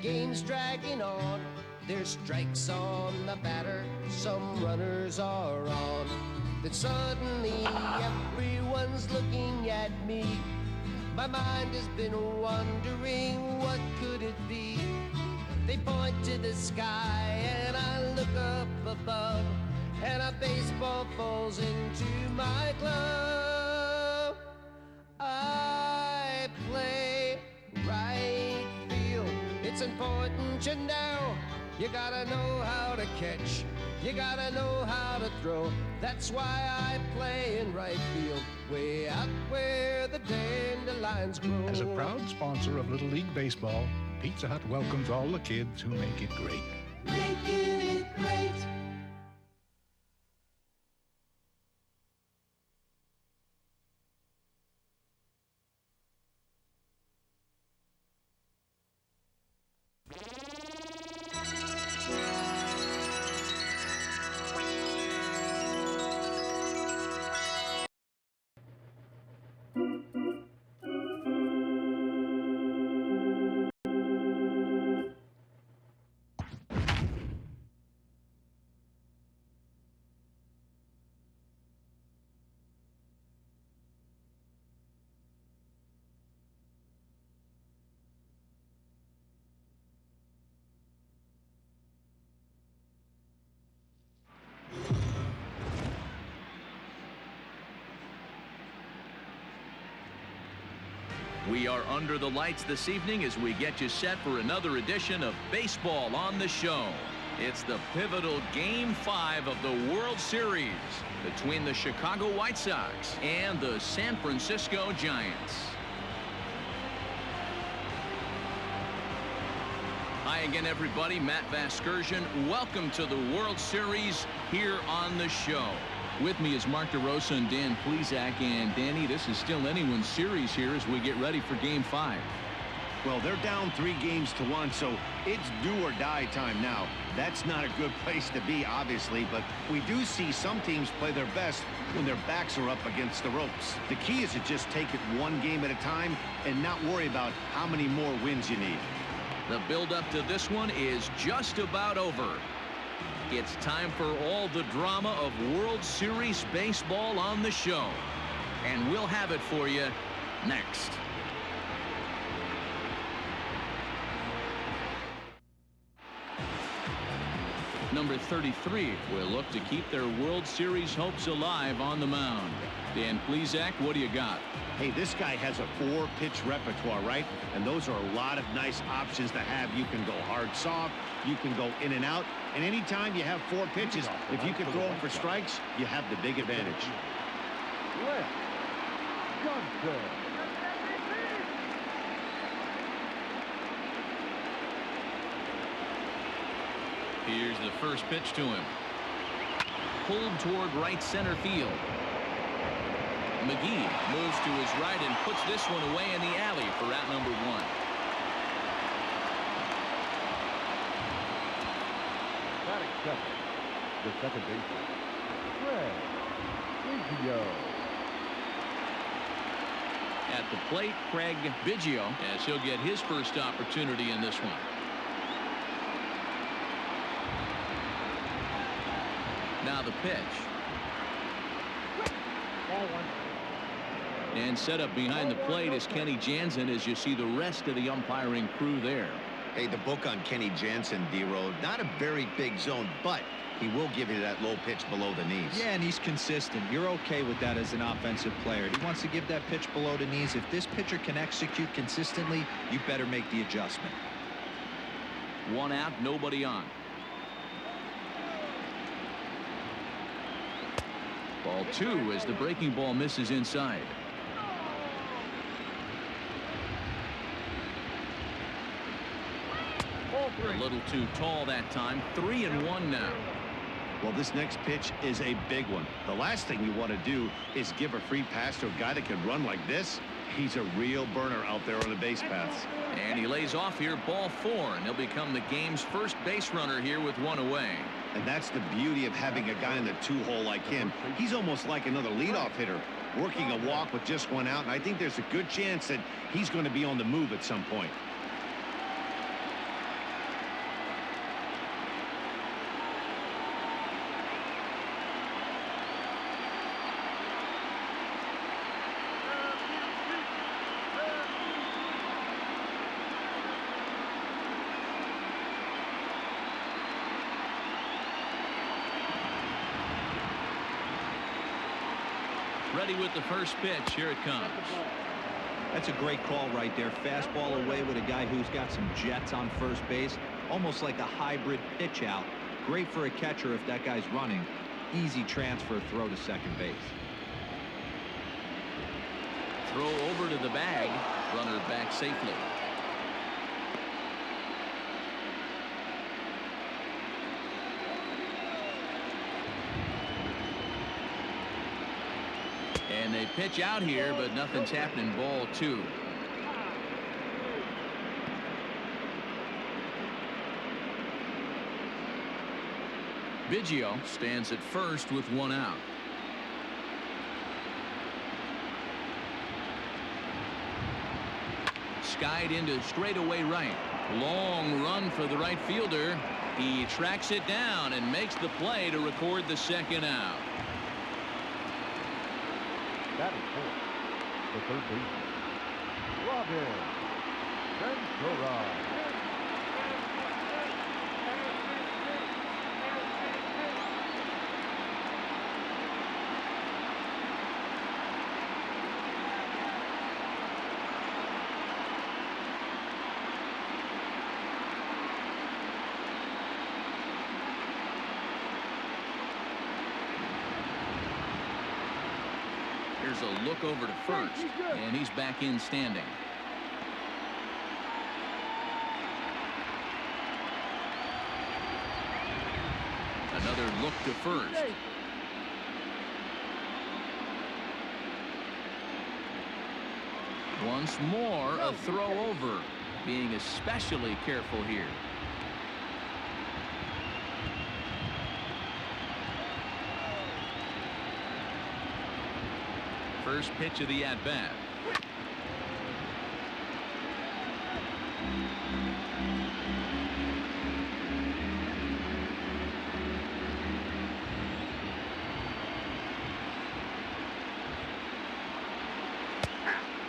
game's dragging on. There's strikes on the batter, some runners are on. Then suddenly everyone's looking at me. My mind has been wondering, what could it be? They point to the sky and I look up above, and a baseball falls into my glove. I play right field. It's important you know. You gotta know how to catch. You gotta know how to throw. That's why I play in right field, way out where the dandelions grow. As a proud sponsor of Little League Baseball, Pizza Hut welcomes all the kids who make it great. Making it great. We are under the lights this evening as we get you set for another edition of Baseball on the Show. It's the pivotal Game 5 of the World Series between the Chicago White Sox and the San Francisco Giants. Hi again, everybody. Matt Vasgersian. Welcome to the World Series here on the show. With me is Mark DeRosa and Dan Plesac. And Danny, this is still anyone's series here as we get ready for Game 5. Well, they're down 3-1, so it's do or die time now. That's not a good place to be, obviously, but we do see some teams play their best when their backs are up against the ropes. The key is to just take it one game at a time and not worry about how many more wins you need. The build-up to this one is just about over. It's time for all the drama of World Series baseball on the show. And we'll have it for you next. Number 33 will look to keep their World Series hopes alive on the mound. Dan Plesac, what do you got? Hey, this guy has a 4-pitch repertoire, right? And those are a lot of nice options to have. You can go hard, soft. You can go in and out. And anytime you have 4 pitches, if you can throw them for strikes, you have the big advantage. Left. Johnson. Here's the first pitch to him. Pulled toward right center field. McGee moves to his right and puts this one away in the alley for out number 1. Batting second, the second baseman, Biggio. At the plate, Biggio, as he'll get his first opportunity in this one. Now the pitch. Ball 1. And set up behind the plate is Kenny Jansen as you see the rest of the umpiring crew there. Hey, the book on Kenny Jansen, D-Road, not a very big zone, but he will give you that low pitch below the knees. Yeah, and he's consistent. You're okay with that as an offensive player. He wants to give that pitch below the knees. If this pitcher can execute consistently, you better make the adjustment. 1 out, nobody on. Ball 2 as the breaking ball misses inside. A little too tall that time. 3-1 now. Well, this next pitch is a big one. The last thing you want to do is give a free pass to a guy that can run like this. He's a real burner out there on the base paths. And he lays off here, ball 4, and he'll become the game's first base runner here with 1 away. And that's the beauty of having a guy in the 2-hole like him. He's almost like another leadoff hitter, working a walk with just 1 out, and I think there's a good chance that he's going to be on the move at some point. Ready with the first pitch. Here it comes. That's a great call right there. Fastball away with a guy who's got some jets on first base. Almost like a hybrid pitch out. Great for a catcher if that guy's running. Easy transfer throw to second base. Throw over to the bag. Runner back safely. And they pitch out here, but nothing's happening. Ball 2. Biggio stands at first with 1 out. Skied into straightaway right. Long run for the right fielder. He tracks it down and makes the play to record the second out. That is fourth. The third baseman, Robbie Ventura. Here's a look over to first, and he's back in standing. Another look to first. Once more, a throw over. Being especially careful here. First pitch of the at-bat.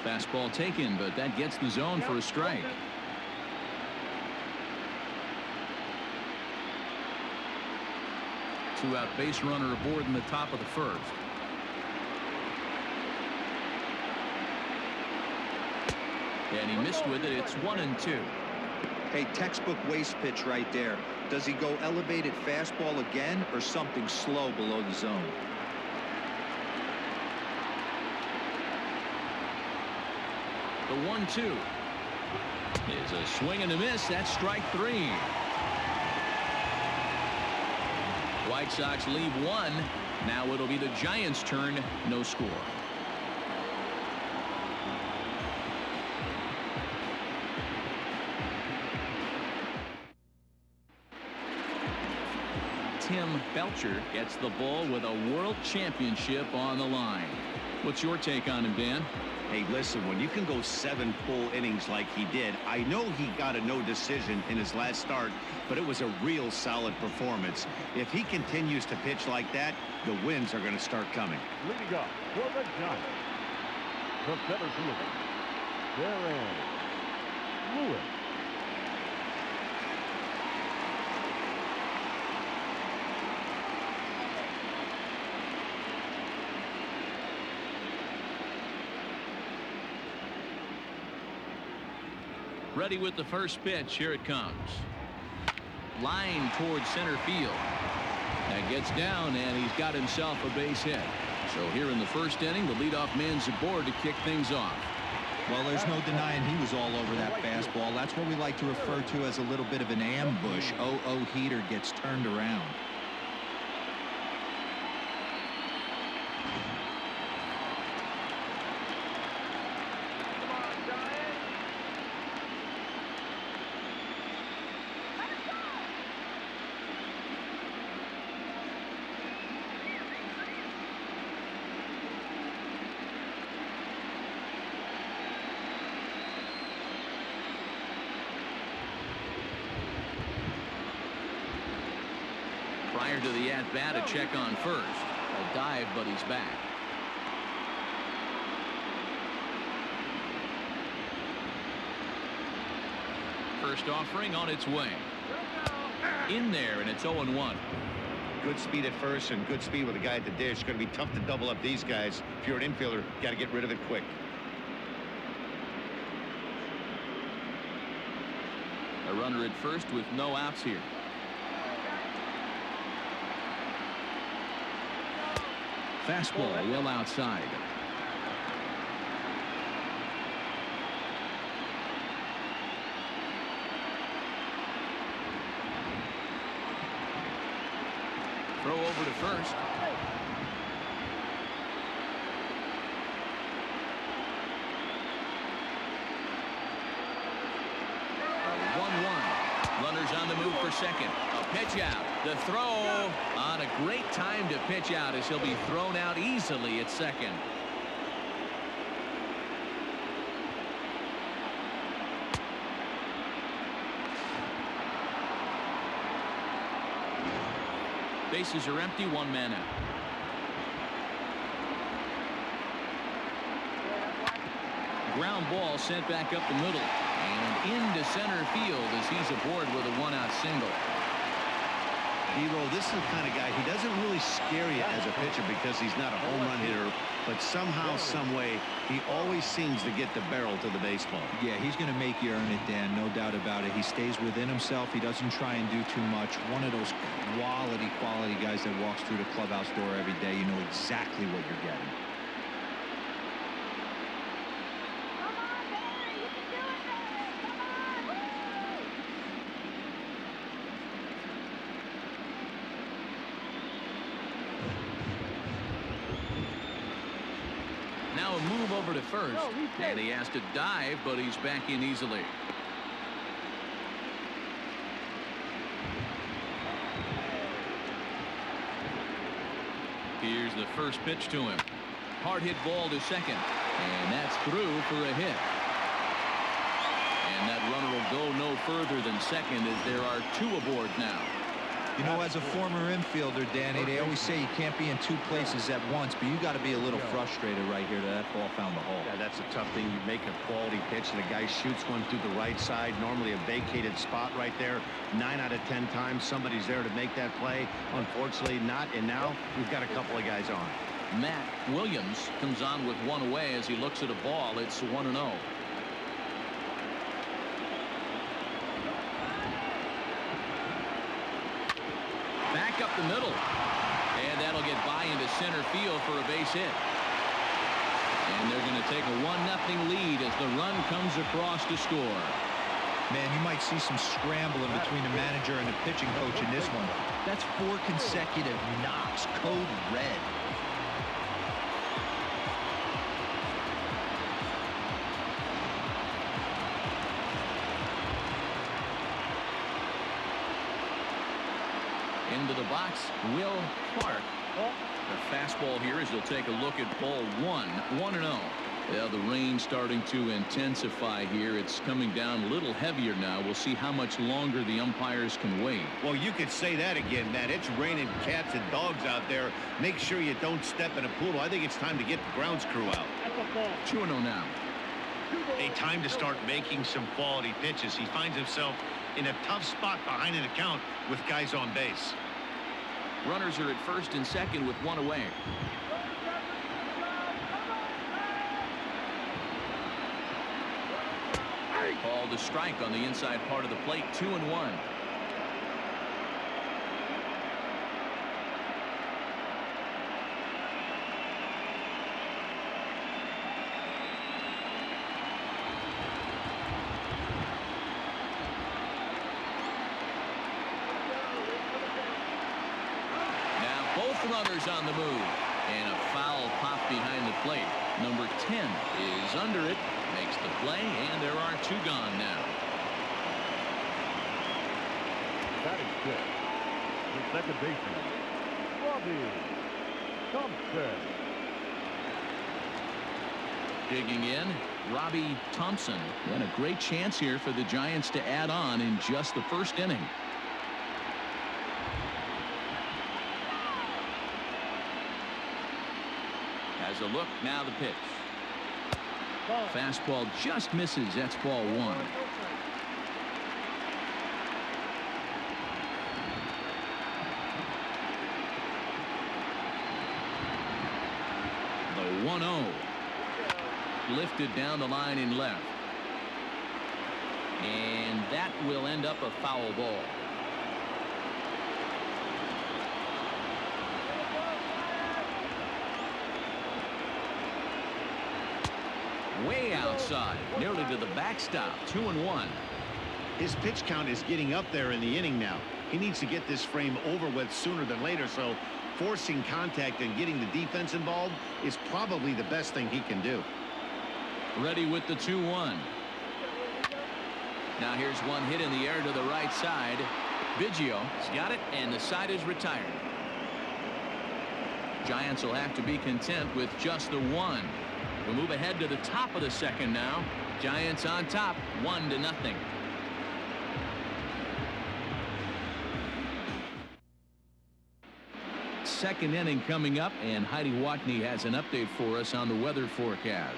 Fastball taken, but that gets the zone for a strike. Two-out base runner aboard in the top of the first. And he missed with it. It's 1-2. Hey, textbook waste pitch right there. Does he go elevated fastball again or something slow below the zone? The 1-2 is a swing and a miss. That's strike 3. White Sox leave 1. Now it'll be the Giants' turn. No score. Tim Belcher gets the ball with a world championship on the line. What's your take on him, Dan? Hey, listen, when you can go 7 full innings like he did, I know he got a no decision in his last start, but it was a real solid performance. If he continues to pitch like that, the wins are going to start coming. Leading up for the Giants, the center fielder, Darren Lewis. Ready with the first pitch. Here it comes. Line towards center field. That gets down, and he's got himself a base hit. So here in the first inning, the leadoff man's aboard to kick things off. Well, there's no denying he was all over that fastball. That's what we like to refer to as a little bit of an ambush. 0-0 heater gets turned around. Prior to the at-bat, a check on first. A dive, but he's back. First offering on its way. In there, and it's 0-1. good speed at first and good speed with a guy at the dish. It's going to be tough to double up these guys. If you're an infielder, got to get rid of it quick. A runner at first with no outs here. Fastball well outside. Throw over to first. 1-1. Runners on the move for second. A pitch out. The throw on a great time to pitch out as he'll be thrown out easily at second. Bases are empty, one man out. Ground ball sent back up the middle and into center field as he's aboard with a one-out single. D-Roll, this is the kind of guy, he doesn't really scare you as a pitcher because he's not a home run hitter, but somehow, some way, he always seems to get the barrel to the baseball. Yeah, he's going to make you earn it, Dan, no doubt about it. He stays within himself. He doesn't try and do too much. One of those quality guys that walks through the clubhouse door every day. You know exactly what you're getting. Now a move over to first, and he has to dive, but he's back in easily. Here's the first pitch to him. Hard hit ball to second, and that's through for a hit. And that runner will go no further than second as there are two aboard now. You know, as a former infielder, Danny, they always say you can't be in two places at once, but you got to be a little frustrated right here that ball found the hole. Yeah, that's a tough thing. You make a quality pitch and a guy shoots one through the right side, normally a vacated spot right there. 9 out of 10 times somebody's there to make that play. Unfortunately not, and now we've got a couple of guys on. Matt Williams comes on with one away as he looks at a ball. It's 1-0. Back up the middle, and that'll get by into center field for a base hit. And they're going to take a 1-0 lead as the run comes across to score. Man, you might see some scrambling between the manager and the pitching coach in this one. That's 4 consecutive knocks, code red. Into the box, Will Clark. The fastball here as he'll take a look at ball 1-0. Yeah, the rain starting to intensify here. It's coming down a little heavier now. We'll see how much longer the umpires can wait. Well, you could say that again, Matt. It's raining cats and dogs out there. Make sure you don't step in a poodle. I think it's time to get the grounds crew out. 2-0 now. A time to start making some quality pitches. He finds himself in a tough spot behind an account with guys on base. Runners are at first and second with one away. Called a strike on the inside part of the plate. 2-1. Runners on the move, and a foul pop behind the plate. Number 10 is under it, makes the play, and there are 2 gone now. That is good. The second baseman, Robbie Thompson. Digging in, Robbie Thompson, and a great chance here for the Giants to add on in just the first inning. As a look, now the pitch. Fastball just misses. That's ball 1. 1-0. Lifted down the line in left. And that will end up a foul ball. Way outside, nearly to the backstop. 2-1. His pitch count is getting up there in the inning now. He needs to get this frame over with sooner than later, so forcing contact and getting the defense involved is probably the best thing he can do. Ready with the 2-1. Now here's one hit in the air to the right side. Biggio's got it, and the side is retired. Giants will have to be content with just the one. We'll move ahead to the top of the second now. Giants on top, 1-0. Second inning coming up, and Heidi Watney has an update for us on the weather forecast.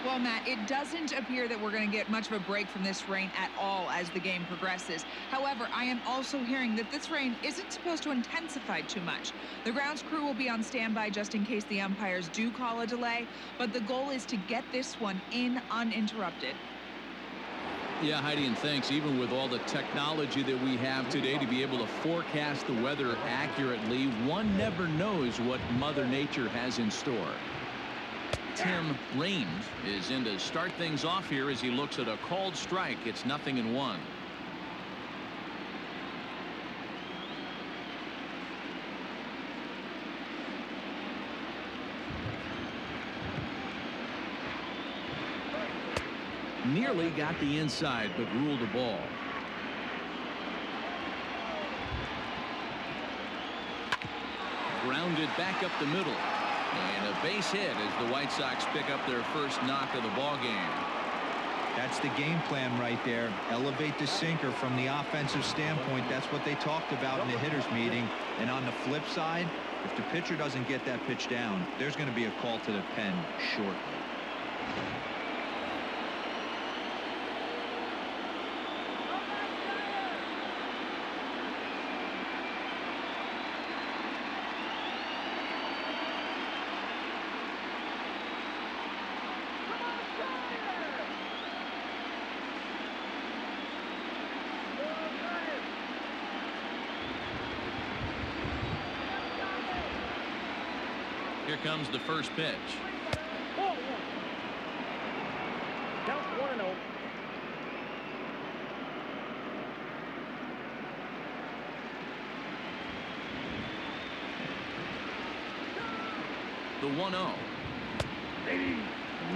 Well, Matt, it doesn't appear that we're going to get much of a break from this rain at all as the game progresses. However, I am also hearing that this rain isn't supposed to intensify too much. The grounds crew will be on standby just in case the umpires do call a delay, but the goal is to get this one in uninterrupted. Yeah, Heidi, and thanks. Even with all the technology that we have today to be able to forecast the weather accurately, one never knows what Mother Nature has in store. Tim Raines is in to start things off here as he looks at a called strike. It's 0-1. Nearly got the inside, but ruled a ball. Grounded back up the middle. And a base hit as the White Sox pick up their first knock of the ball game. That's the game plan right there. Elevate the sinker from the offensive standpoint. That's what they talked about in the hitters meeting. And on the flip side, if the pitcher doesn't get that pitch down, there's going to be a call to the pen shortly. Here comes the first pitch. Count 1-0. The 1-0.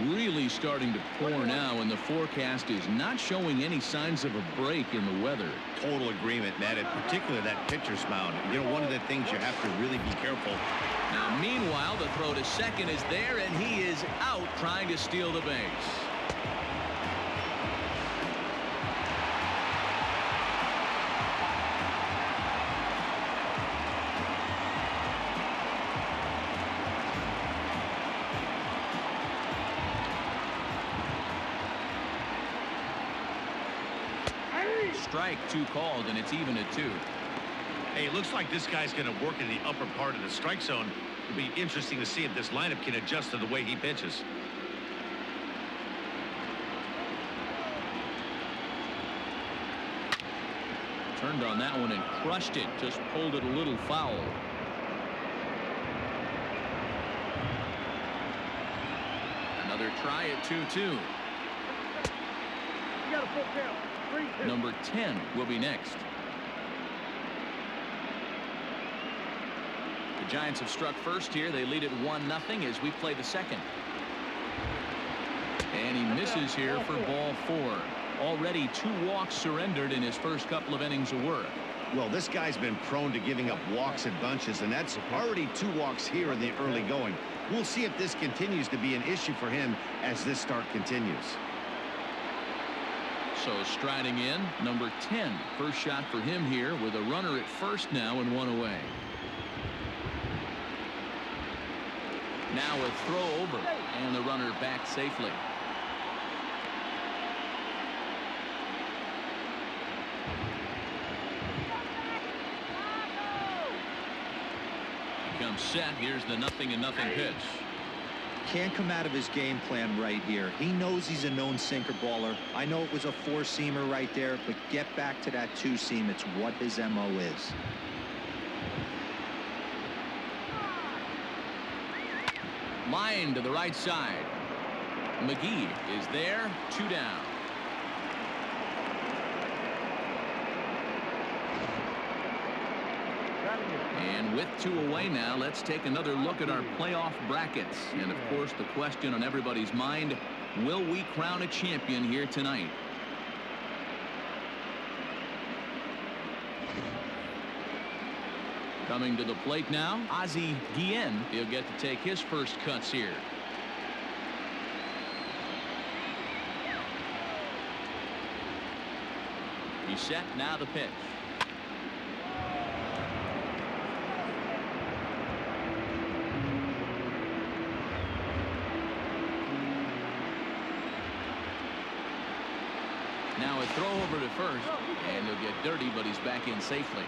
Really starting to pour now, and the forecast is not showing any signs of a break in the weather. Total agreement, Matt, and particularly that pitcher's mound. You know, one of the things you have to really be careful. Now, meanwhile, the throw to second is there, and he is out trying to steal the base. Strike, 2 called, and it's even at 2. Hey, it looks like this guy's going to work in the upper part of the strike zone. It'll be interesting to see if this lineup can adjust to the way he pitches. Turned on that one and crushed it. Just pulled it a little foul. Another try at 2-2. You got a full count. 3-2. Number 10 will be next. The Giants have struck first here. They lead it 1-0 as we play the second. And he misses here for ball 4. Already 2 walks surrendered in his first couple of innings of work. Well, this guy's been prone to giving up walks in bunches, and that's already 2 walks here in the early going. We'll see if this continues to be an issue for him as this start continues. So striding in, number 10. First shot for him here with a runner at first now and 1 away. Now a throw over, and the runner back safely. Comes set. Here's the 0-0 pitch. can't come out of his game plan right here. He knows he's a known sinker baller. I know it was a four-seamer right there, but get back to that two-seam. It's what his MO is. Line to the right side. McGee is there, 2 down. And with 2 away now, let's take another look at our playoff brackets. And of course, the question on everybody's mind, will we crown a champion here tonight? Coming to the plate now, Ozzie Guillen. He'll get to take his first cuts here. He's set, now the pitch. Now a throw over to first, and he'll get dirty, but he's back in safely.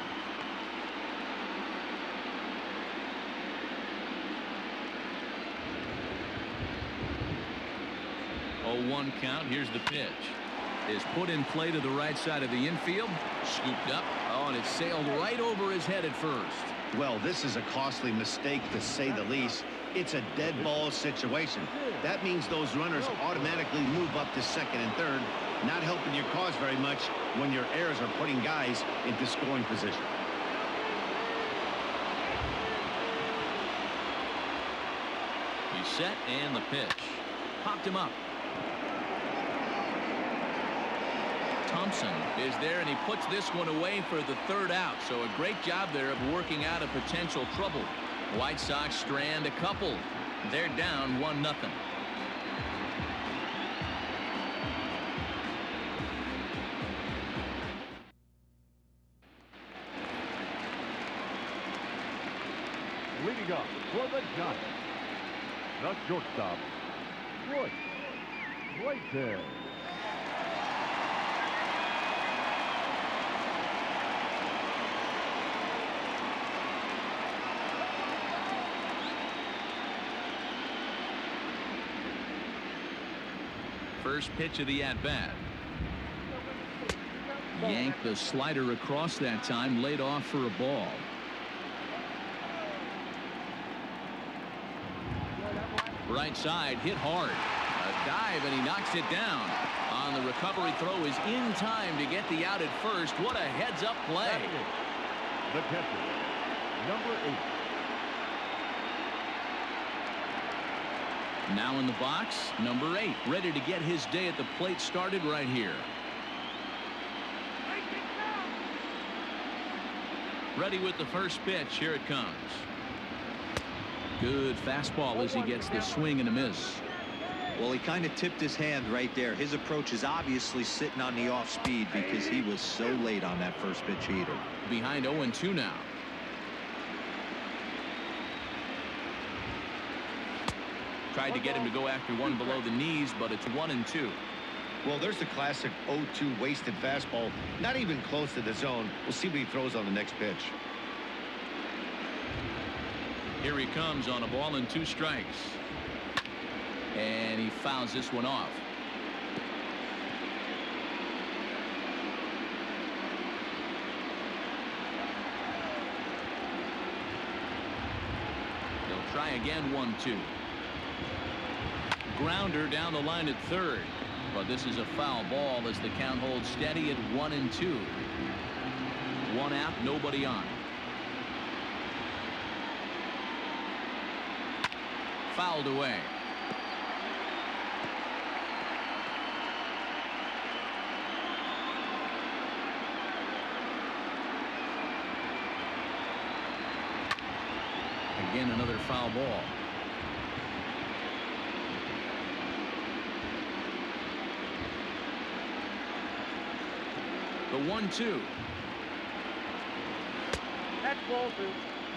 Oh, 1 count. Here's the pitch. Is put in play to the right side of the infield. Scooped up. Oh, and it sailed right over his head at first. Well, this is a costly mistake, to say the least. It's a dead ball situation. That means those runners automatically move up to second and third, not helping your cause very much when your errors are putting guys into scoring position. He's set, and the pitch. Popped him up. Thompson is there, and he puts this one away for the 3rd out. So a great job there of working out a potential trouble. White Sox strand a couple. They're down 1-0. Leading up for the Giants, the shortstop, Royce Whitehead. First pitch of the at-bat. Yanked the slider across that time, laid off for a ball. Right side, hit hard. A dive, and he knocks it down. On the recovery throw, is in time to get the out at first. What a heads-up play. The catcher, number 8. Now in the box, number 8, ready to get his day at the plate started right here. Ready with the first pitch. Here it comes. Good fastball as he gets the swing and a miss. Well, he kind of tipped his hand right there. His approach is obviously sitting on the off speed because he was so late on that first pitch heater. Behind 0-2 now. Tried to get him to go after one below the knees, but it's 1-2. Well, there's the classic 0-2 wasted fastball. Not even close to the zone. We'll see what he throws on the next pitch. Here he comes on a ball and 2 strikes. And he fouls this one off. He'll try again, 1-2. Grounder down the line at third. But this is a foul ball as the count holds steady at 1-2. 1 out, nobody on. Fouled away. Again, another foul ball. The 1-2. That's ball 2.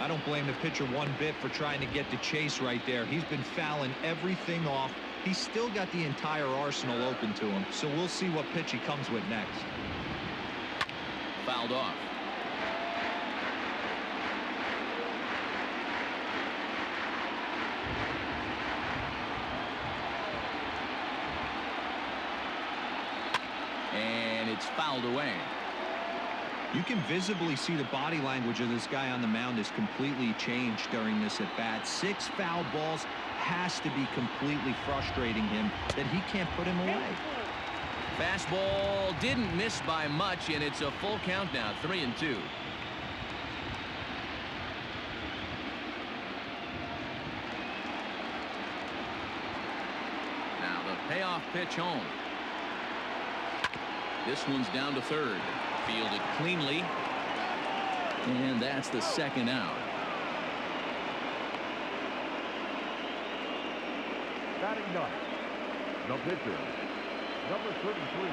I don't blame the pitcher one bit for trying to get the chase right there. He's been fouling everything off. He's still got the entire arsenal open to him, so we'll see what pitch he comes with next. Fouled off. fouled away. You can visibly see the body language of this guy on the mound is completely changed during this at bat. 6 foul balls has to be completely frustrating him that he can't put him away. Fastball didn't miss by much, and it's a full count now, 3-2. Now the payoff pitch home. This one's down to third. Fielded cleanly. And that's the second out. Batting ninth, the pitcher, number 33.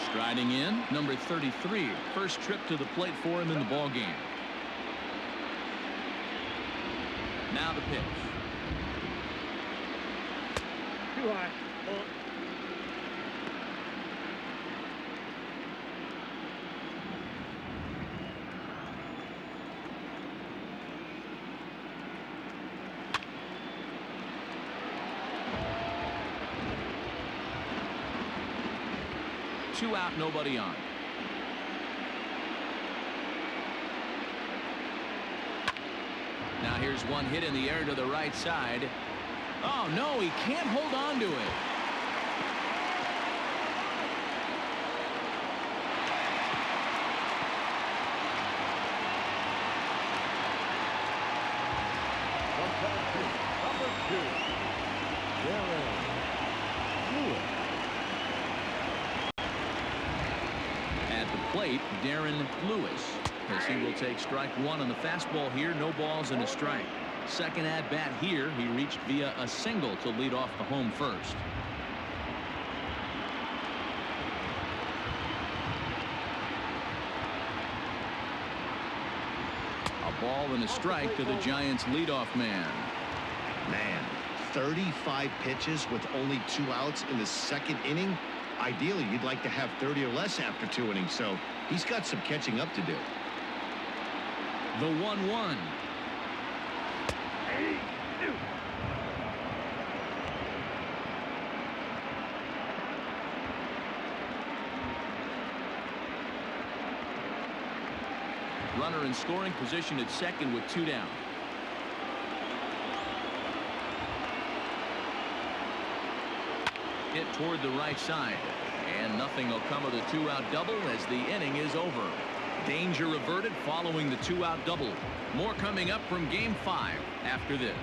Striding in, number 33. First trip to the plate for him in the ball game. Now the pitch. Too high. 2 out, nobody on. Now here's one hit in the air to the right side. Oh no, he can't hold on to it. Plate, Darren Lewis, as he will take strike 1 on the fastball here. No balls and a strike. Second at bat here, he reached via a single to lead off the home first. A ball and a strike to the Giants leadoff man. Man, 35 pitches with only 2 outs in the second inning. Ideally, you'd like to have 30 or less after 2 innings, so he's got some catching up to do. The 1-1. Runner in scoring position at second with 2 down. Hit toward the right side, and nothing will come of the 2-out double as the inning is over. Danger averted following the 2-out double. More coming up from game 5 after this.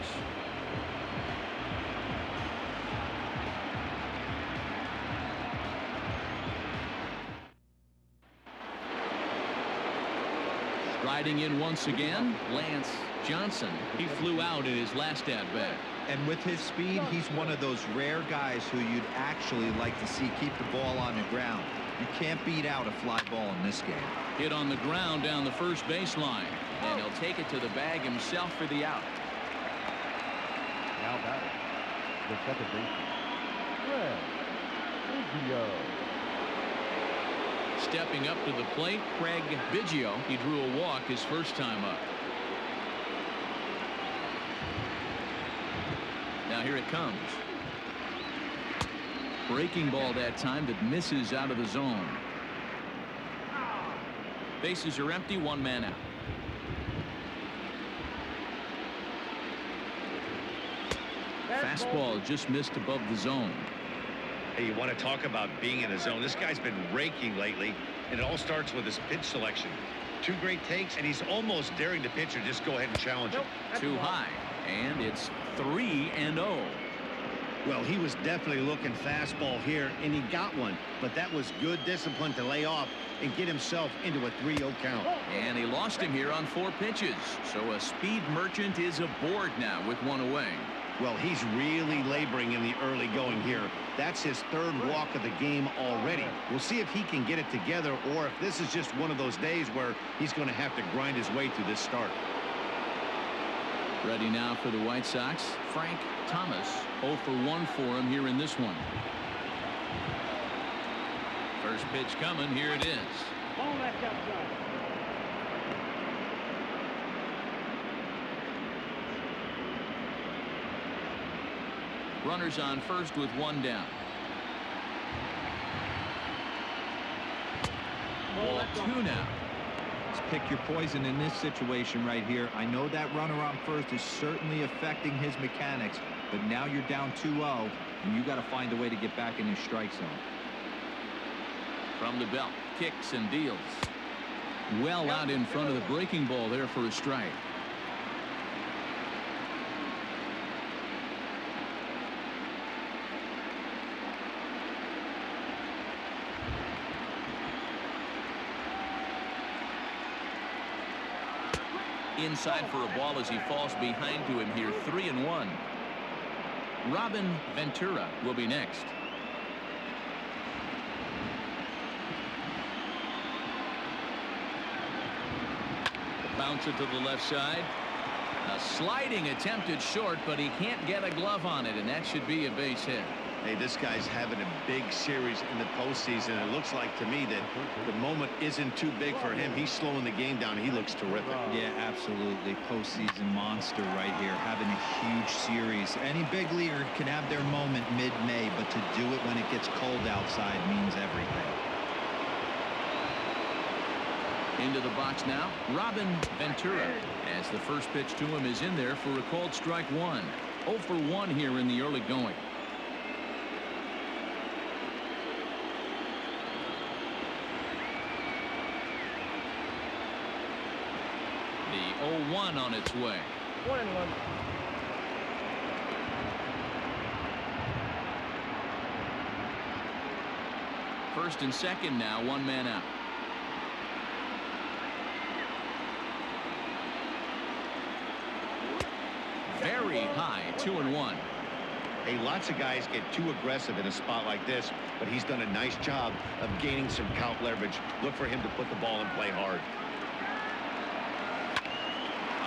Striding in once again, Lance Johnson. He flew out in his last at-bat. And with his speed, he's one of those rare guys who you'd actually like to see keep the ball on the ground. You can't beat out a fly ball in this game. Hit on the ground down the first baseline, and he'll take it to the bag himself for the out. Now batting, the second baseman, Biggio. Stepping up to the plate, Craig Biggio. He drew a walk his first time up. Now here it comes. Breaking ball that time that misses out of the zone. Bases are empty, 1 man out. Fastball just missed above the zone. Hey, you want to talk about being in the zone? This guy's been raking lately, and it all starts with his pitch selection. 2 great takes, and he's almost daring the pitcher just go ahead and challenge him. Too high, and it's 3-0. Well, he was definitely looking fastball here, and he got one, but that was good discipline to lay off and get himself into a 3-0 count. And he lost him here on 4 pitches, so a speed merchant is aboard now with 1 away. Well, he's really laboring in the early going here. That's his 3rd walk of the game already. We'll see if he can get it together or if this is just one of those days where he's going to have to grind his way through this start. Ready now for the White Sox, Frank Thomas. 0 for 1 for him here in this one. First pitch coming. Here it is. Ball left outside. Runners on first with 1 down. Ball 2 now. Let's pick your poison in this situation right here. I know that runner on first is certainly affecting his mechanics, but now you're down 2-0, and you got to find a way to get back in his strike zone. From the belt, kicks and deals. Well out in front of the breaking ball there for a strike. Inside for a ball as he falls behind to him here. 3-1. Robin Ventura will be next. Bounce it to the left side. A sliding attempted short, but he can't get a glove on it, and that should be a base hit. Hey, this guy's having a big series in the postseason. It looks like to me that the moment isn't too big for him. He's slowing the game down. He looks terrific. Yeah, absolutely. Postseason monster right here, having a huge series. Any big leaguer can have their moment mid-May, but to do it when it gets cold outside means everything. Into the box now, Robin Ventura, as the first pitch to him is in there for a called strike one. 0 for 1 here in the early going. The 0-1 on its way. 1-1. First and second now, one man out. Very high, 2-1. Hey, lots of guys get too aggressive in a spot like this, but he's done a nice job of gaining some count leverage. Look for him to put the ball and play hard.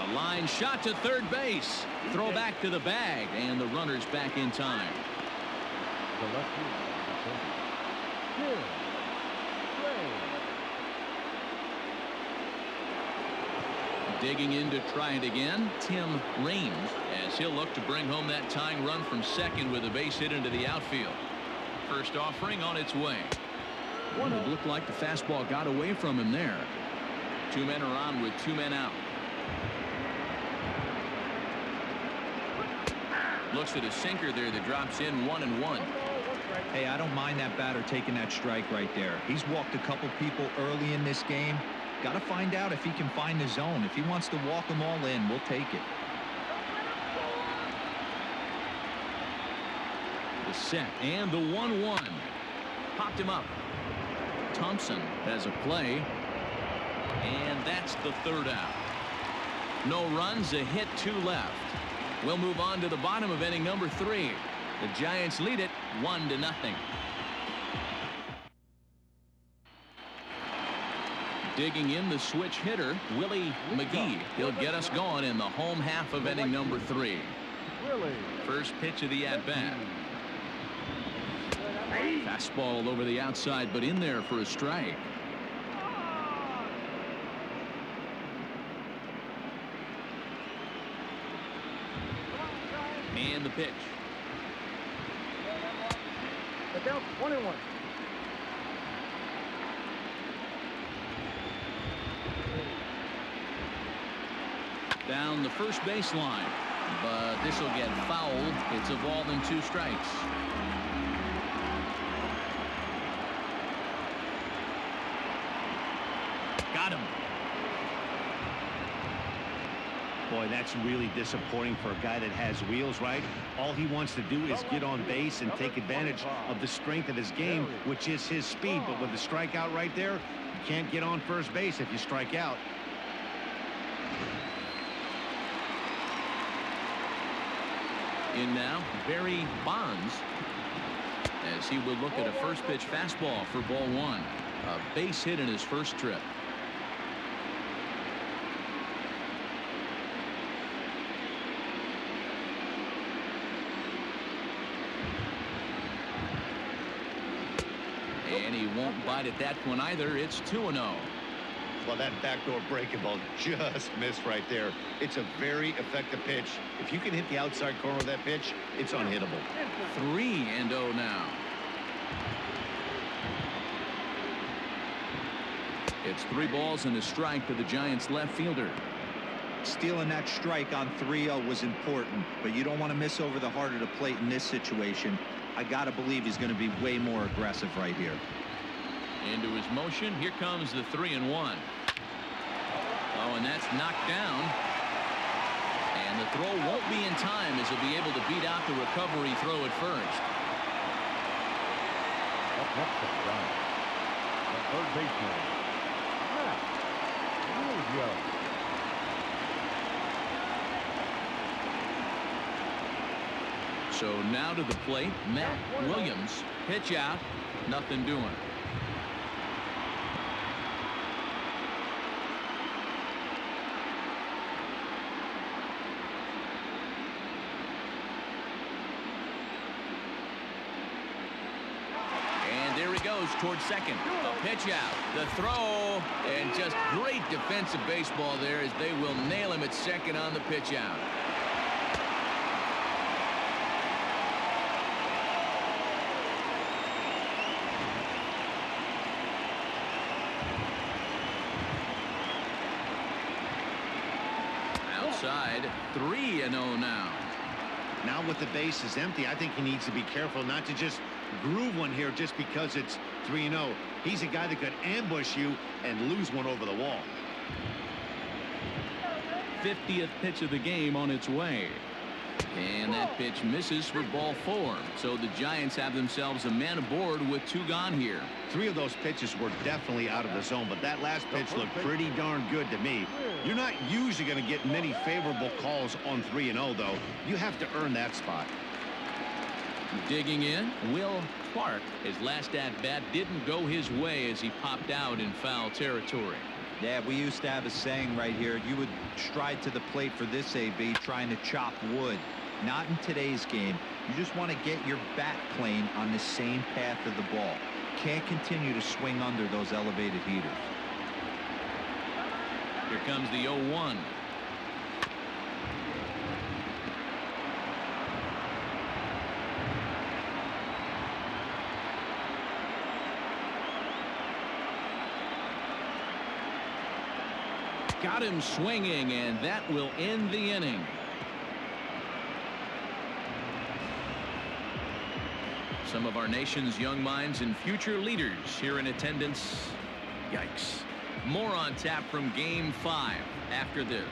A line shot to third base. Throw back to the bag, and the runner's back in time. The left field. Digging in to try it again, Tim Raines, as he'll look to bring home that tying run from second with a base hit into the outfield. First offering on its way. It looked like the fastball got away from him there. Two men are on with two men out. Looks at a sinker there that drops in 1-1. Hey, I don't mind that batter taking that strike right there. He's walked a couple people early in this game. Got to find out if he can find the zone. If he wants to walk them all in, we'll take it. The set and the 1-1. Popped him up. Thompson has a play. And that's the third out. No runs, a hit, 2 left. We'll move on to the bottom of inning number 3. The Giants lead it 1-0. Digging in the switch hitter, Willie McGee. He'll get us going in the home half of inning number 3. First pitch of the at-bat. Fastball over the outside, but in there for a strike. And the pitch. The count 1-1. Down the first baseline, but this will get fouled. It's a ball and 2 strikes. Got him. Boy, that's really disappointing for a guy that has wheels, right? All he wants to do is get on base and take advantage of the strength of his game, which is his speed. But with the strikeout right there, you can't get on first base if you strike out. In now, Barry Bonds, as he will look at a first pitch fastball for ball 1. A base hit in his first trip. And he won't bite at that one either. It's 2-0. Well, that backdoor breaking ball just missed right there. It's a very effective pitch. If you can hit the outside corner of that pitch, it's unhittable. 3-0 now. It's 3 balls and a strike to the Giants left fielder. Stealing that strike on 3-0 was important, but you don't want to miss over the heart of the plate in this situation. I got to believe he's going to be way more aggressive right here. Into his motion. Here comes the 3-1. Oh, and that's knocked down. And the throw won't be in time as he'll be able to beat out the recovery throw at first. Up next to Giants, the third baseman, Biggio. So now to the plate, Matt Williams. Pitch out, nothing doing. And there he goes towards second. A pitch out, the throw, and just great defensive baseball there as they will nail him at second on the pitch out. Outside, 3-0 now. Now with the bases empty, I think he needs to be careful not to just groove one here just because it's 3-0. He's a guy that could ambush you and lose one over the wall. 50th pitch of the game on its way. And that pitch misses for ball 4. So the Giants have themselves a man aboard with 2 gone here. 3 of those pitches were definitely out of the zone, but that last pitch looked pretty darn good to me. You're not usually going to get many favorable calls on 3-0, though. You have to earn that spot. Digging in, Will Clark. His last at-bat didn't go his way as he popped out in foul territory. Yeah, we used to have a saying right here. You would stride to the plate for this AB trying to chop wood. Not in today's game. You just want to get your bat plane on the same path of the ball. Can't continue to swing under those elevated heaters. Here comes the 0-1. Got him swinging, and that will end the inning. Some of our nation's young minds and future leaders here in attendance. Yikes. More on tap from Game 5 after this.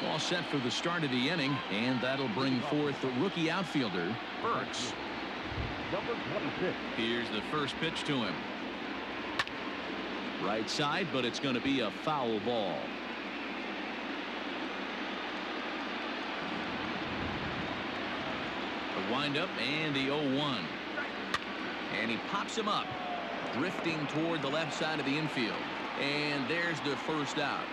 All set for the start of the inning, and that'll bring forth the rookie outfielder, Burks. Number 26. Here's the first pitch to him. Right side, but it's going to be a foul ball. The windup and the 0-1. And he pops him up, drifting toward the left side of the infield. And there's the first out.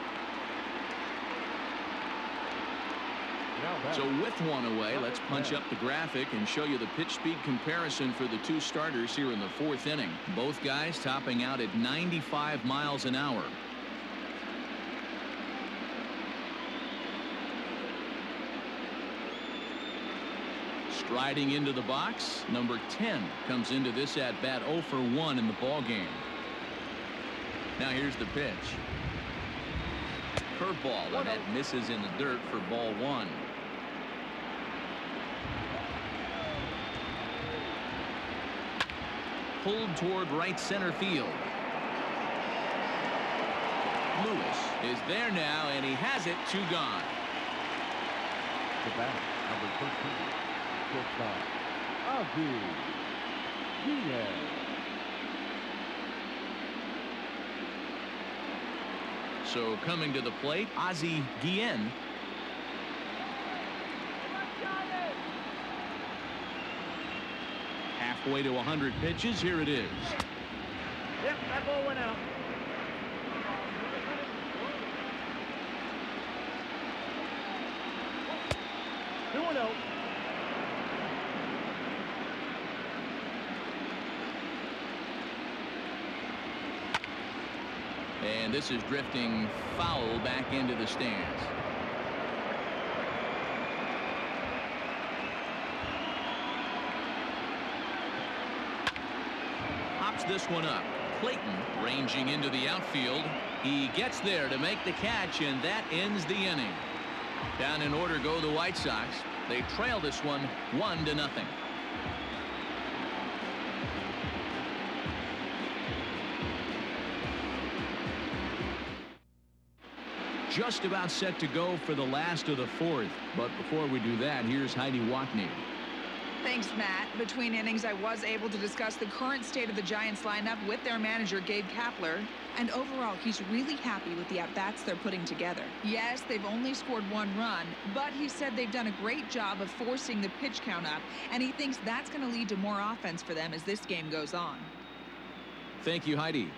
So with one away, let's punch up the graphic and show you the pitch speed comparison for the 2 starters here in the 4th inning. Both guys topping out at 95 miles an hour. Striding into the box, number 10 comes into this at bat 0 for 1 in the ball game. Now here's the pitch. Curveball, and that misses in the dirt for ball 1. Pulled toward right center field. Lewis is there now, and he has it. 2 gone. The bat, number 13, shortstop, Ozzie Guillen. So coming to the plate, Ozzie Guillen. Halfway to 100 pitches. Here it is. Yep, that ball went out. And this is drifting foul back into the stands. pops this one up. Clayton ranging into the outfield. He gets there to make the catch, and that ends the inning. Down in order go the White Sox. They trail this one 1-0. Just about set to go for the last of the fourth. But before we do that, here's Heidi Watney. Thanks, Matt. Between innings, I was able to discuss the current state of the Giants lineup with their manager, Gabe Kapler. And overall, he's really happy with the at-bats they're putting together. Yes, they've only scored 1 run, but he said they've done a great job of forcing the pitch count up, and he thinks that's going to lead to more offense for them as this game goes on. Thank you, Heidi.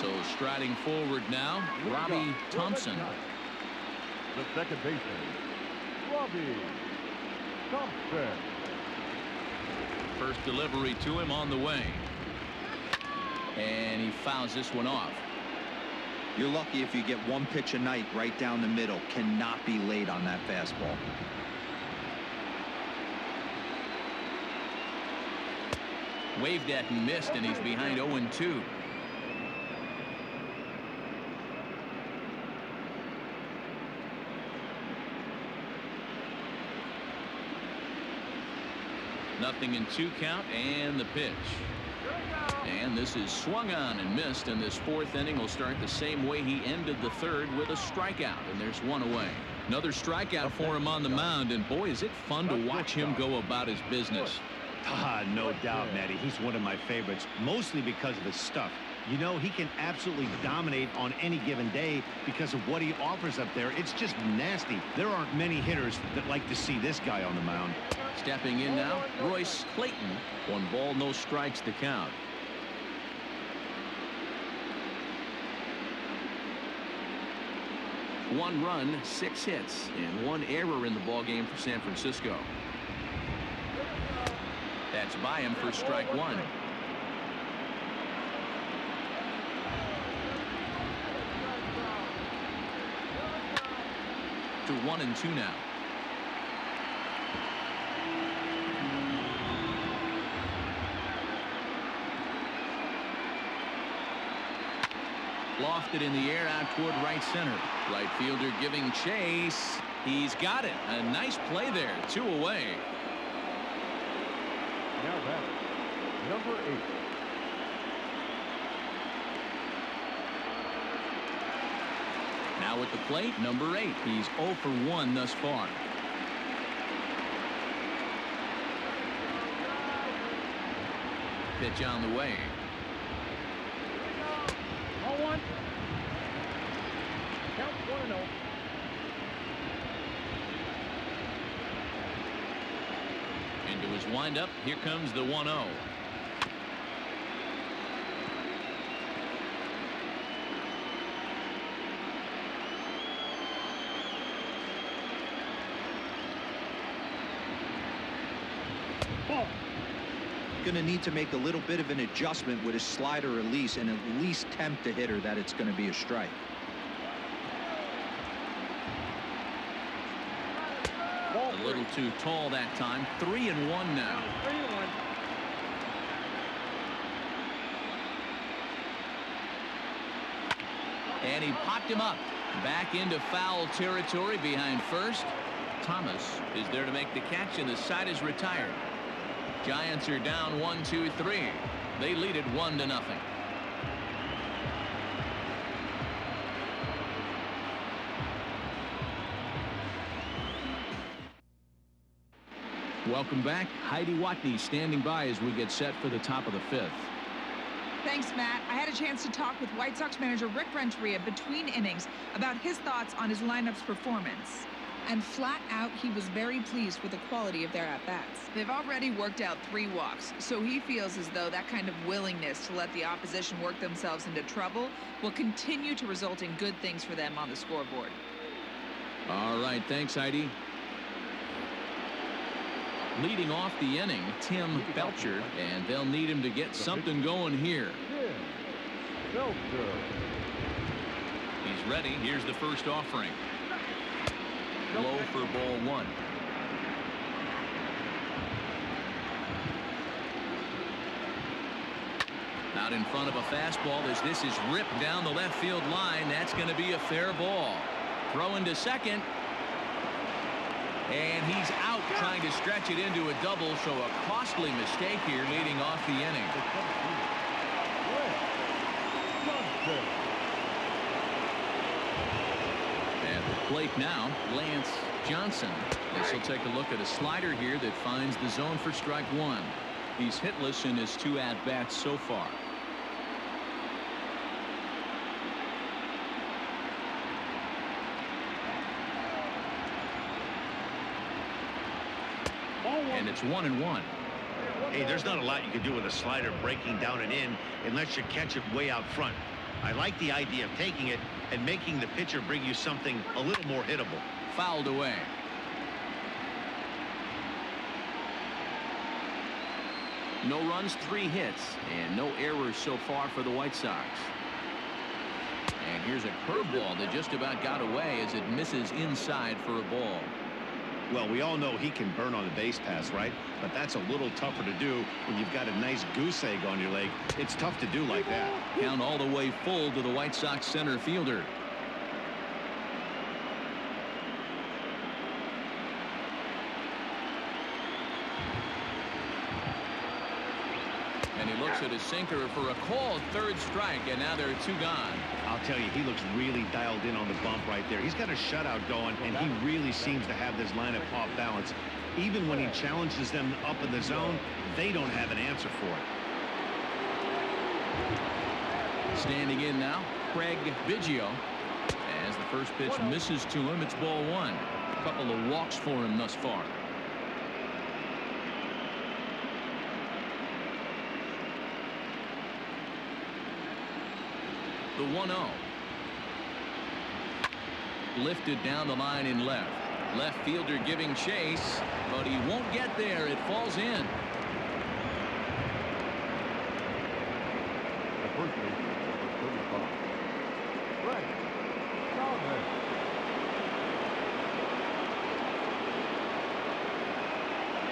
So striding forward now, Robbie Thompson. The second baseman, Robbie Thompson. First delivery to him on the way. And he fouls this one off. You're lucky if you get one pitch a night right down the middle. Cannot be late on that fastball. Waved at and missed, and he's behind 0-2. Nothing in 2 count, and the pitch. And this is swung on and missed, and this fourth inning will start the same way he ended the third, with a strikeout, and there's one away. Another strikeout for him on the mound, and boy, is it fun to watch him go about his business. No doubt, Matty. He's one of my favorites, mostly because of his stuff. You know, he can absolutely dominate on any given day because of what he offers up there. It's just nasty. There aren't many hitters that like to see this guy on the mound. Stepping in now, Royce Clayton. 1 ball, no strikes to count. One run, 6 hits, and 1 error in the ballgame for San Francisco. That's by him for strike 1. To 1-2 now. Lofted in the air out toward right center. Right fielder giving chase. He's got it. A nice play there. 2 away. Now that's number 8. Now at the plate, number 8. He's 0 for 1 thus far. Pitch on the way. 0-1. Count 1-0. Into his windup. Here comes the 1-0. Going to need to make a little bit of an adjustment with his slider release and at least tempt the hitter that it's going to be a strike. A little too tall that time. 3-1 now. 3-1. And he popped him up. Back into foul territory behind first. Thomas is there to make the catch, and the side is retired. Giants are down 1-2-3. They lead it 1-0. Welcome back. Heidi Watney standing by as we get set for the top of the 5th. Thanks, Matt. I had a chance to talk with White Sox manager Rick Renteria between innings about his thoughts on his lineup's performance. And flat out, he was very pleased with the quality of their at-bats. They've already worked out 3 walks, so he feels as though that kind of willingness to let the opposition work themselves into trouble will continue to result in good things for them on the scoreboard. All right, thanks, Heidi. Leading off the inning, Tim Belcher, and they'll need him to get something going here. He's ready. Here's the first offering. Low for ball 1. Out in front of a fastball as this is ripped down the left field line. That's going to be a fair ball. Throw into second. And he's out trying to stretch it into a double, so a costly mistake here leading off the inning. At the plate now, Lance Johnson. This will take a look at a slider here that finds the zone for strike one. He's hitless in his 2 at-bats so far. And it's 1-1. Hey, there's not a lot you can do with a slider breaking down and in unless you catch it way out front. I like the idea of taking it and making the pitcher bring you something a little more hittable. Fouled away. No runs, 3 hits, and no errors so far for the White Sox. And here's a curveball that just about got away as it misses inside for a ball. Well, we all know he can burn on the base pass, right? But that's a little tougher to do when you've got a nice goose egg on your leg. It's tough to do like that. Count all the way full to the White Sox center fielder. And he looks at his sinker for a called 3rd strike, and now there are 2 gone. I'll tell you, he looks really dialed in on the bump right there. He's got a shutout going, and he really seems to have this lineup off balance. Even when he challenges them up in the zone, they don't have an answer for it. Standing in now, Craig Biggio. As the first pitch misses to him, it's ball 1. A couple of walks for him thus far. The 1-0. Lifted down the line in left. Left fielder giving chase, but he won't get there. It falls in. The first base, number 35. Right.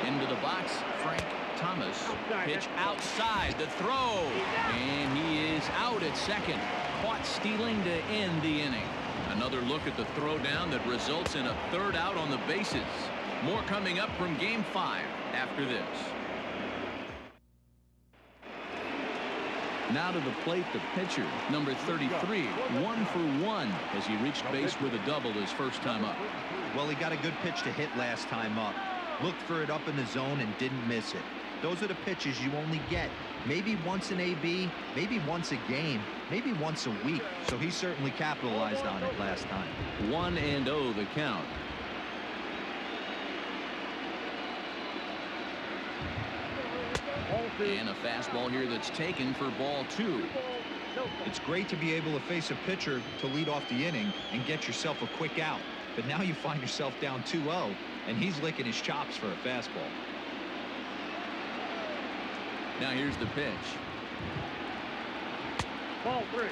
Into the box, Frank Thomas. Pitch outside, the throw, and he is out at second. Caught stealing to end the inning. Another look at the throw down that results in a 3rd out on the bases. More coming up from Game 5 after this. Now to the plate, the pitcher, number 33, 1 for 1 as he reached base with a double his first time up. Well, he got a good pitch to hit last time up. Looked for it up in the zone and didn't miss it. Those are the pitches you only get maybe once in AB, maybe once a game, maybe once a week. So he certainly capitalized on it last time. 1-0 the count. And a fastball here that's taken for ball 2. It's great to be able to face a pitcher to lead off the inning and get yourself a quick out. But now you find yourself down 2-0, and he's licking his chops for a fastball. Now here's the pitch. Ball 3.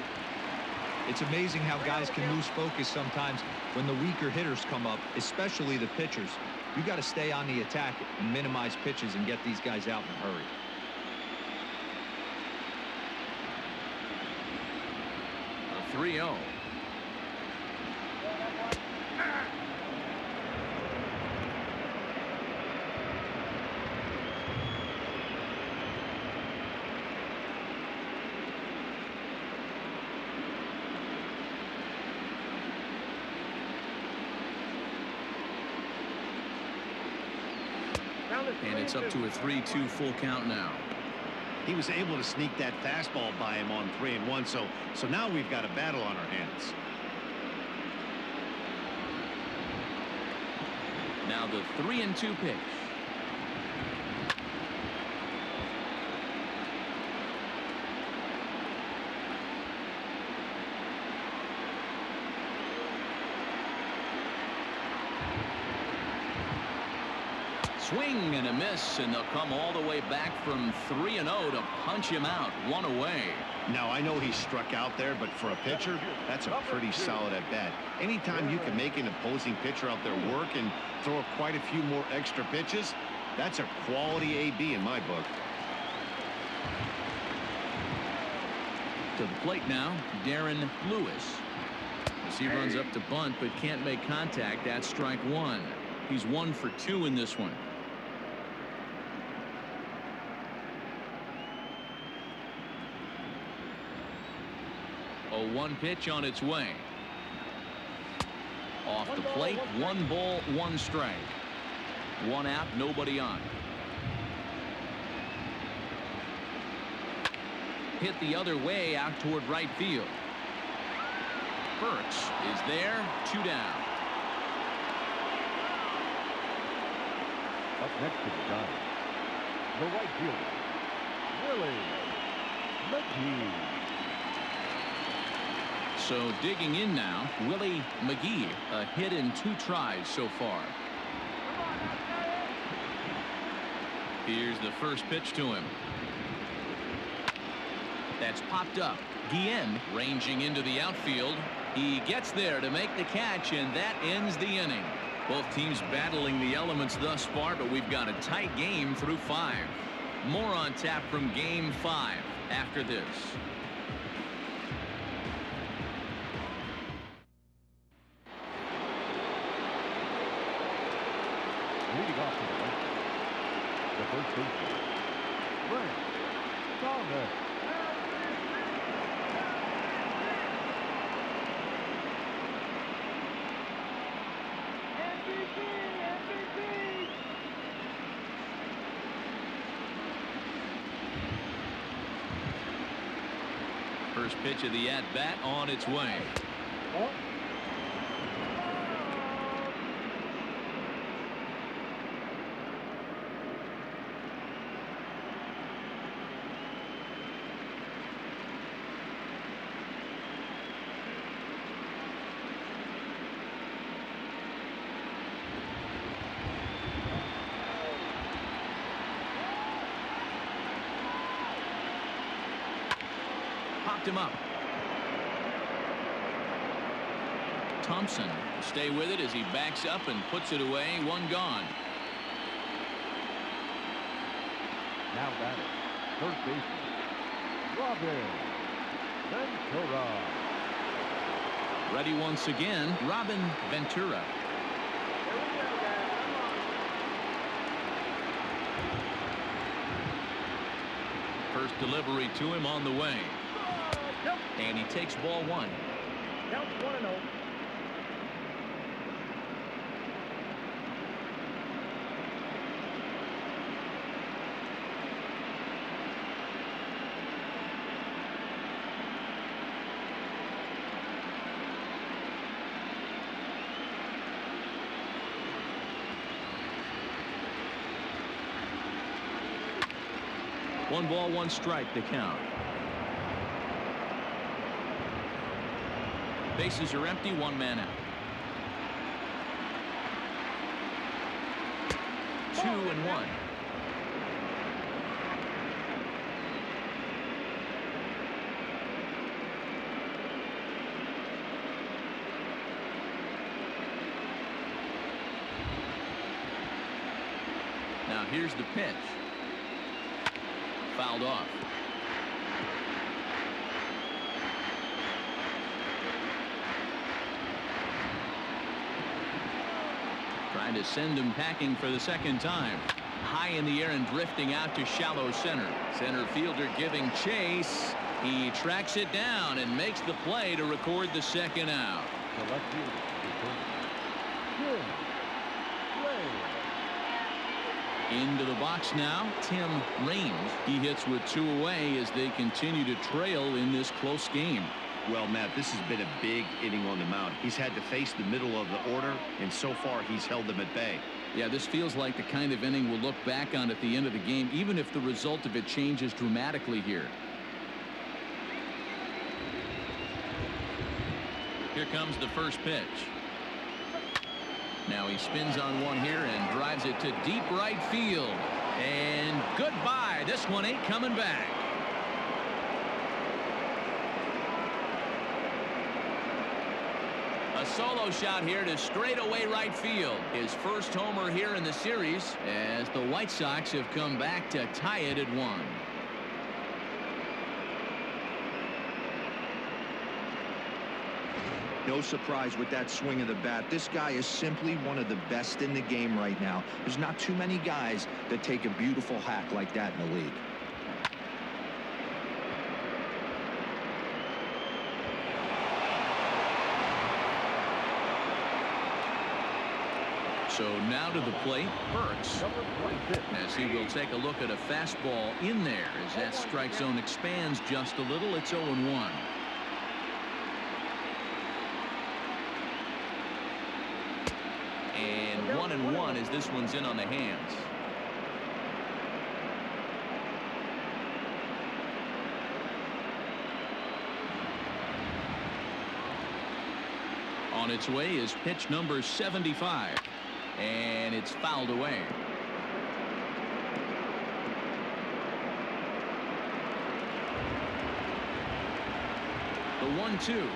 It's amazing how guys can lose focus sometimes when the weaker hitters come up, especially the pitchers. You got to stay on the attack and minimize pitches and get these guys out in a hurry. A 3-0. And it's up to a 3-2 full count now. He was able to sneak that fastball by him on 3-1, so now we've got a battle on our hands. Now the 3-2 pitch. Swing and a miss, and they'll come all the way back from 3-0 to punch him out. 1 away. Now, I know he struck out there, but for a pitcher, that's a pretty solid at-bat. Anytime you can make an opposing pitcher out there work and throw quite a few more extra pitches, that's a quality AB in my book. To the plate now, Darren Lewis. As he runs up to bunt but can't make contact. That's strike one. He's 1 for 2 in this one. A 1 pitch on its way. Off the plate, 1 ball, 1 strike. 1 out, nobody on. Hit the other way out toward right field. Burks is there, 2 down. Up next to the dive, the right fielder, Willie McGee. So digging in now, Willie McGee, a hit in 2 tries so far. Here's the first pitch to him. That's popped up. Guillen ranging into the outfield. He gets there to make the catch, and that ends the inning. Both teams battling the elements thus far, but we've got a tight game through 5. More on tap from Game 5 after this. Leading off to the right, the first baseman, Brent Thomas. First pitch of the at-bat on its way. Popped him up. Thompson will stay with it as he backs up and puts it away. 1 gone. Now batting, third baseman, Robbie Ventura. Ready once again, Robin Ventura. First delivery to him on the way. And he takes ball 1. Count 1-0. One ball, 1 strike to count. Bases are empty, 1 man out. 2-1. Now here's the pitch. Fouled off. Trying to send him packing for the second time. High in the air and drifting out to shallow center. Center fielder giving chase. He tracks it down and makes the play to record the second out. The left fielder, Tim Raines. Into the box now, Tim Raines. He hits with 2 away as they continue to trail in this close game. Well, Matt, this has been a big inning on the mound. He's had to face the middle of the order, and so far he's held them at bay. Yeah, this feels like the kind of inning we'll look back on at the end of the game, even if the result of it changes dramatically here. Here comes the first pitch. Now he spins on one here and drives it to deep right field. And goodbye. This one ain't coming back. A solo shot here to straightaway right field. His first homer here in the series as the White Sox have come back to tie it at 1. No surprise with that swing of the bat. This guy is simply one of the best in the game right now. There's not too many guys that take a beautiful hack like that in the league. So now to the plate, Burks, as he will take a look at a fastball in there as that strike zone expands just a little. It's 0-1. And 1-1 as this one's in on the hands. On its way is pitch number 75. And it's fouled away. The 1-2.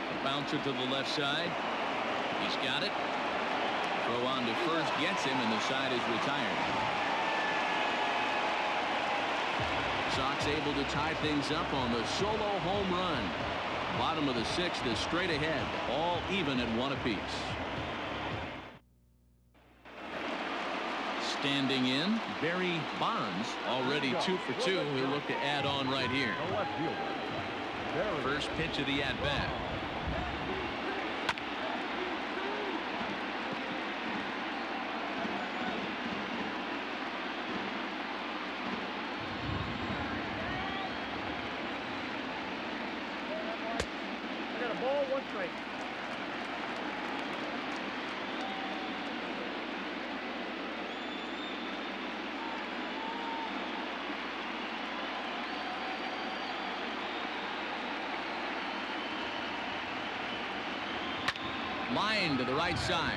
A bouncer to the left side. He's got it. Throw on to first gets him, and the side is retired. Sox able to tie things up on the solo home run. Bottom of the sixth is straight ahead, all even at 1 apiece. Standing in, Barry Bonds, already 2 for 2. He'll look to add on right here. First pitch of the at-bat. I got a ball, 1 strike. Line to the right side.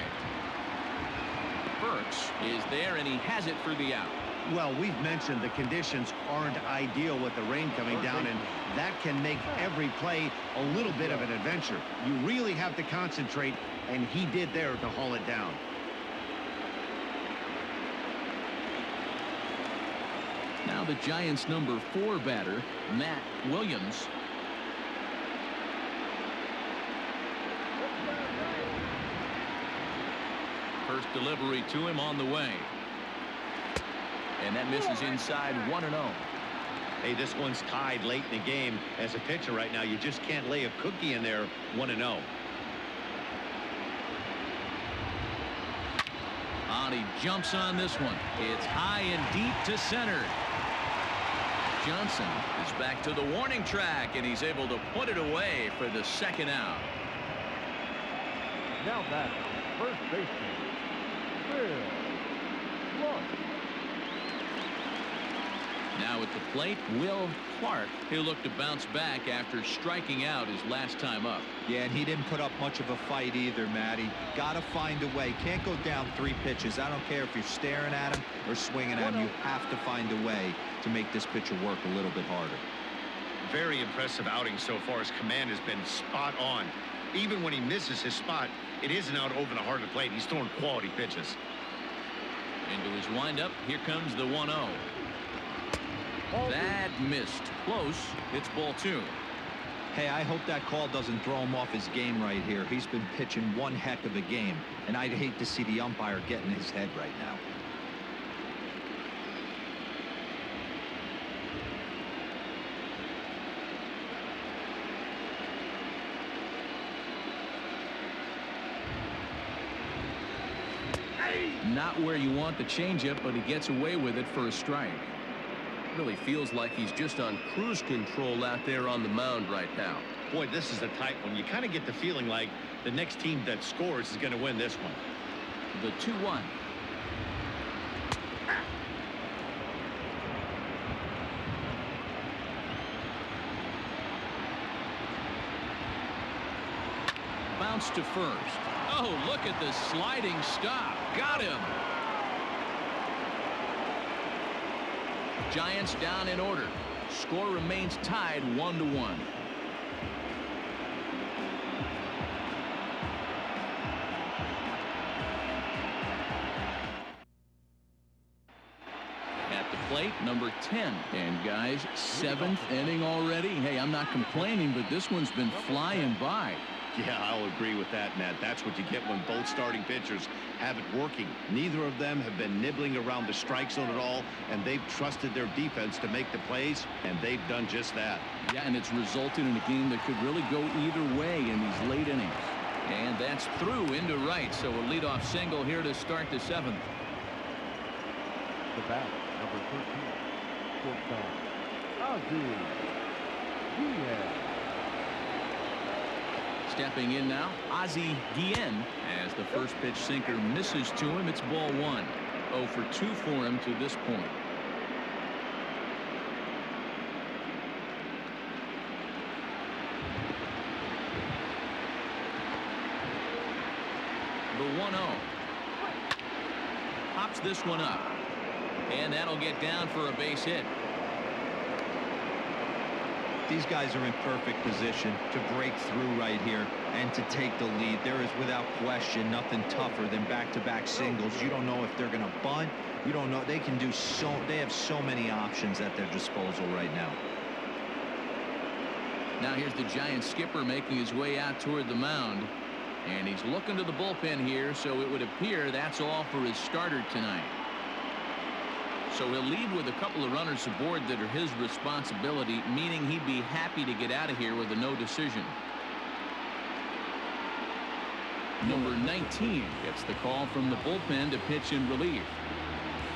Burks is there, and he has it for the out. Well, we've mentioned the conditions aren't ideal with the rain coming down, and that can make every play a little bit of an adventure. You really have to concentrate, and he did there to haul it down. Now the Giants' number 4 batter, Matt Williams. First delivery to him on the way. And that misses inside 1-0. Hey, this one's tied late in the game. As a pitcher right now, you just can't lay a cookie in there. 1-0. He jumps on this one. It's high and deep to center. Johnson is back to the warning track, and he's able to put it away for the second out. Now back, first baseman, Bill Clark. Now at the plate, Will Clark. He'll look to bounce back after striking out his last time up. Yeah, and he didn't put up much of a fight either, Matty. Got to find a way. Can't go down 3 pitches. I don't care if you're staring at him or swinging at him. You have to find a way to make this pitcher work a little bit harder. Very impressive outing so far. His command has been spot on. Even when he misses his spot, it isn't out over the heart of the plate. He's throwing quality pitches. Into his windup, here comes the 1-0. That missed. Close. It's ball 2. Hey, I hope that call doesn't throw him off his game right here. He's been pitching one heck of a game, and I'd hate to see the umpire get in his head right now. Not where you want the changeup, but he gets away with it for a strike. Really feels like he's just on cruise control out there on the mound right now. Boy, this is a tight one. You kind of get the feeling like the next team that scores is going to win this one. The 2-1. Bounce to first. Oh, look at the sliding stop. Got him. Giants down in order. Score remains tied 1-1. At at the plate, number 10. And guys, 7th inning already. Hey, I'm not complaining, but this one's been flying by. Yeah, I'll agree with that, Nat. That's what you get when both starting pitchers have it working. Neither of them have been nibbling around the strike zone at all, and they've trusted their defense to make the plays, and they've done just that. Yeah, and it's resulted in a game that could really go either way in these late innings. And that's through into right, so a leadoff single here to start the 7th. The bat, number 13, shortstop, Ozzie Diaz. Stepping in now, Ozzie Guillen, as the first pitch sinker misses to him. It's ball 1. 0 for 2 for him to this point. The 1-0. Pops this one up. And that'll get down for a base hit. These guys are in perfect position to break through right here and to take the lead. There is, without question, nothing tougher than back-to-back singles. You don't know if they're going to bunt. You don't know. They can do so. They have so many options at their disposal right now. Now here's the Giants skipper making his way out toward the mound. And he's looking to the bullpen here, so it would appear that's all for his starter tonight. So he'll leave with a couple of runners aboard that are his responsibility, meaning he'd be happy to get out of here with a no decision. Number 19 gets the call from the bullpen to pitch in relief.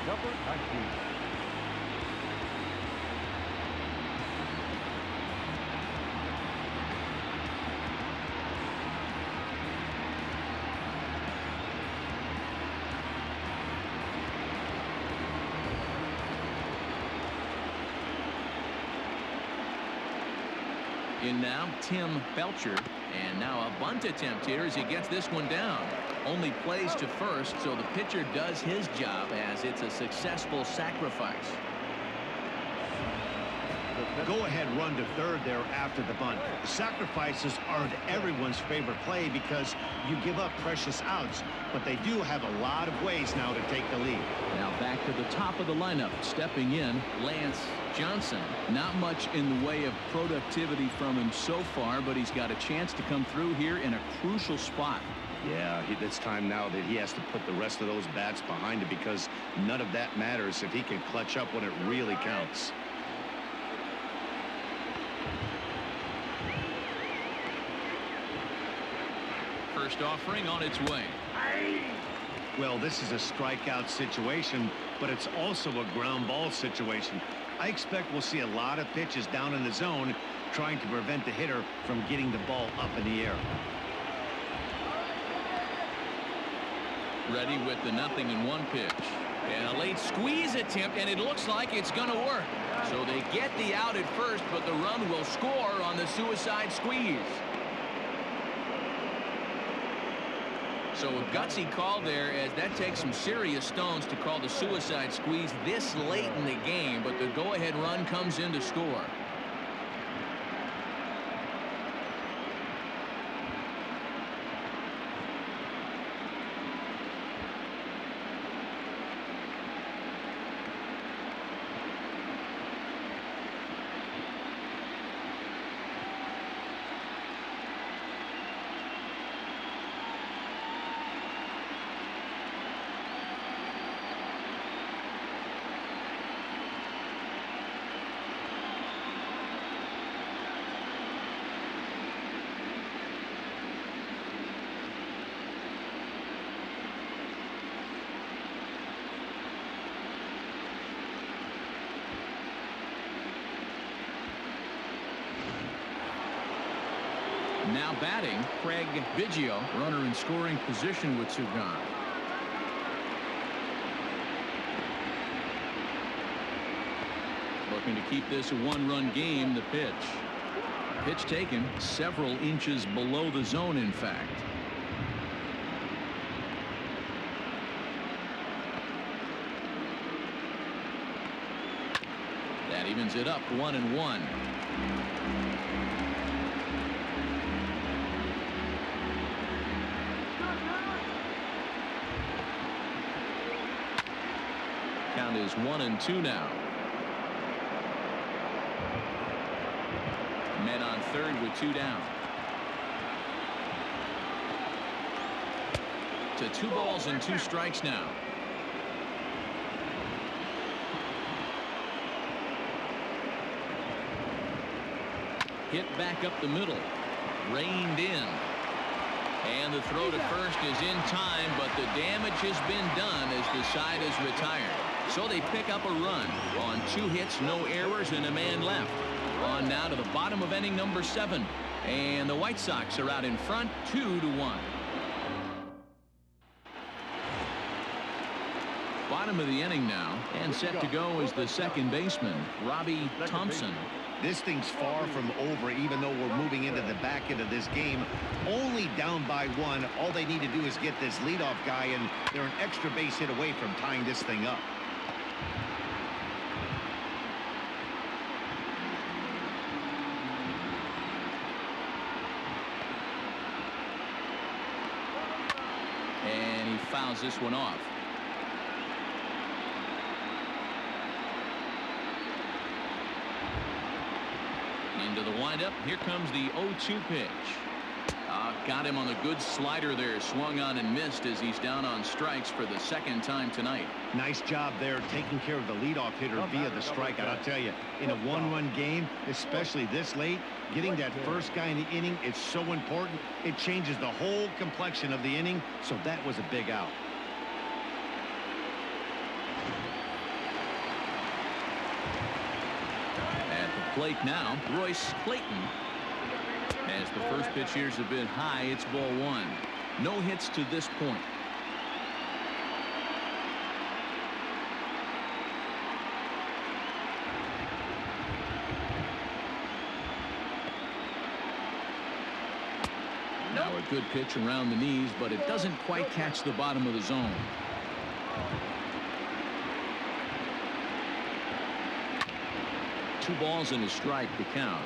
Number 19. In now, Tim Belcher. And now a bunt attempt here as he gets this one down. Only plays to first, so the pitcher does his job as it's a successful sacrifice. Go-ahead run to third there after the bunt. The sacrifices aren't everyone's favorite play because you give up precious outs, but they do have a lot of ways now to take the lead. Now back to the top of the lineup. Stepping in, Lance Johnson. Not much in the way of productivity from him so far, but he's got a chance to come through here in a crucial spot. Yeah, it's time now that he has to put the rest of those bats behind him because none of that matters if he can clutch up when it really counts. First offering on its way. Well, this is a strikeout situation, but it's also a ground ball situation. I expect we'll see a lot of pitches down in the zone trying to prevent the hitter from getting the ball up in the air. Ready with the 0-1 pitch. And a late squeeze attempt, and it looks like it's going to work. So they get the out at first, but the run will score on the suicide squeeze. So a gutsy call there, as that takes some serious stones to call the suicide squeeze this late in the game, but the go-ahead run comes in to score. Now batting, Craig Biggio, runner in scoring position with two gone. Looking to keep this a one-run game. The pitch. Pitch taken several inches below the zone, in fact. That evens it up 1-1. Count is 1-2 now. Men on third with 2 down. To 2 balls and 2 strikes now. Hit back up the middle. Reined in. And the throw to first is in time, but the damage has been done as the side is retired. So they pick up a run on 2 hits, no errors, and a man left. On now to the bottom of inning number 7. And the White Sox are out in front 2-1. Bottom of the inning now, and set to go is the second baseman, Robbie Thompson. This thing's far from over, even though we're moving into the back end of this game. Only down by 1. All they need to do is get this leadoff guy, and they're an extra base hit away from tying this thing up. And he fouls this one off. Into the windup. Here comes the 0-2 pitch. Got him on the good slider there. Swung on and missed as he's down on strikes for the second time tonight. Nice job there taking care of the leadoff hitter via the strikeout. I'll tell you, in a 1-run game, especially this late, getting that first guy in the inning is so important. It changes the whole complexion of the inning, so that was a big out. Plate now, Royce Clayton. As the first pitch here's a bit high, it's ball 1. No hits to this point. Now a good pitch around the knees, but it doesn't quite catch the bottom of the zone. Two balls and a strike to count.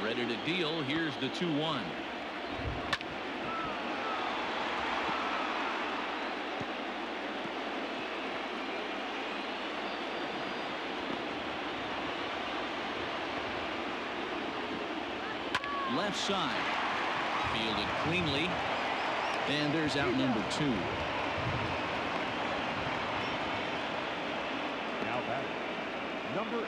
Ready to deal. Here's the 2-1. Left side. Fielded cleanly. And there's out number 2. Now back, number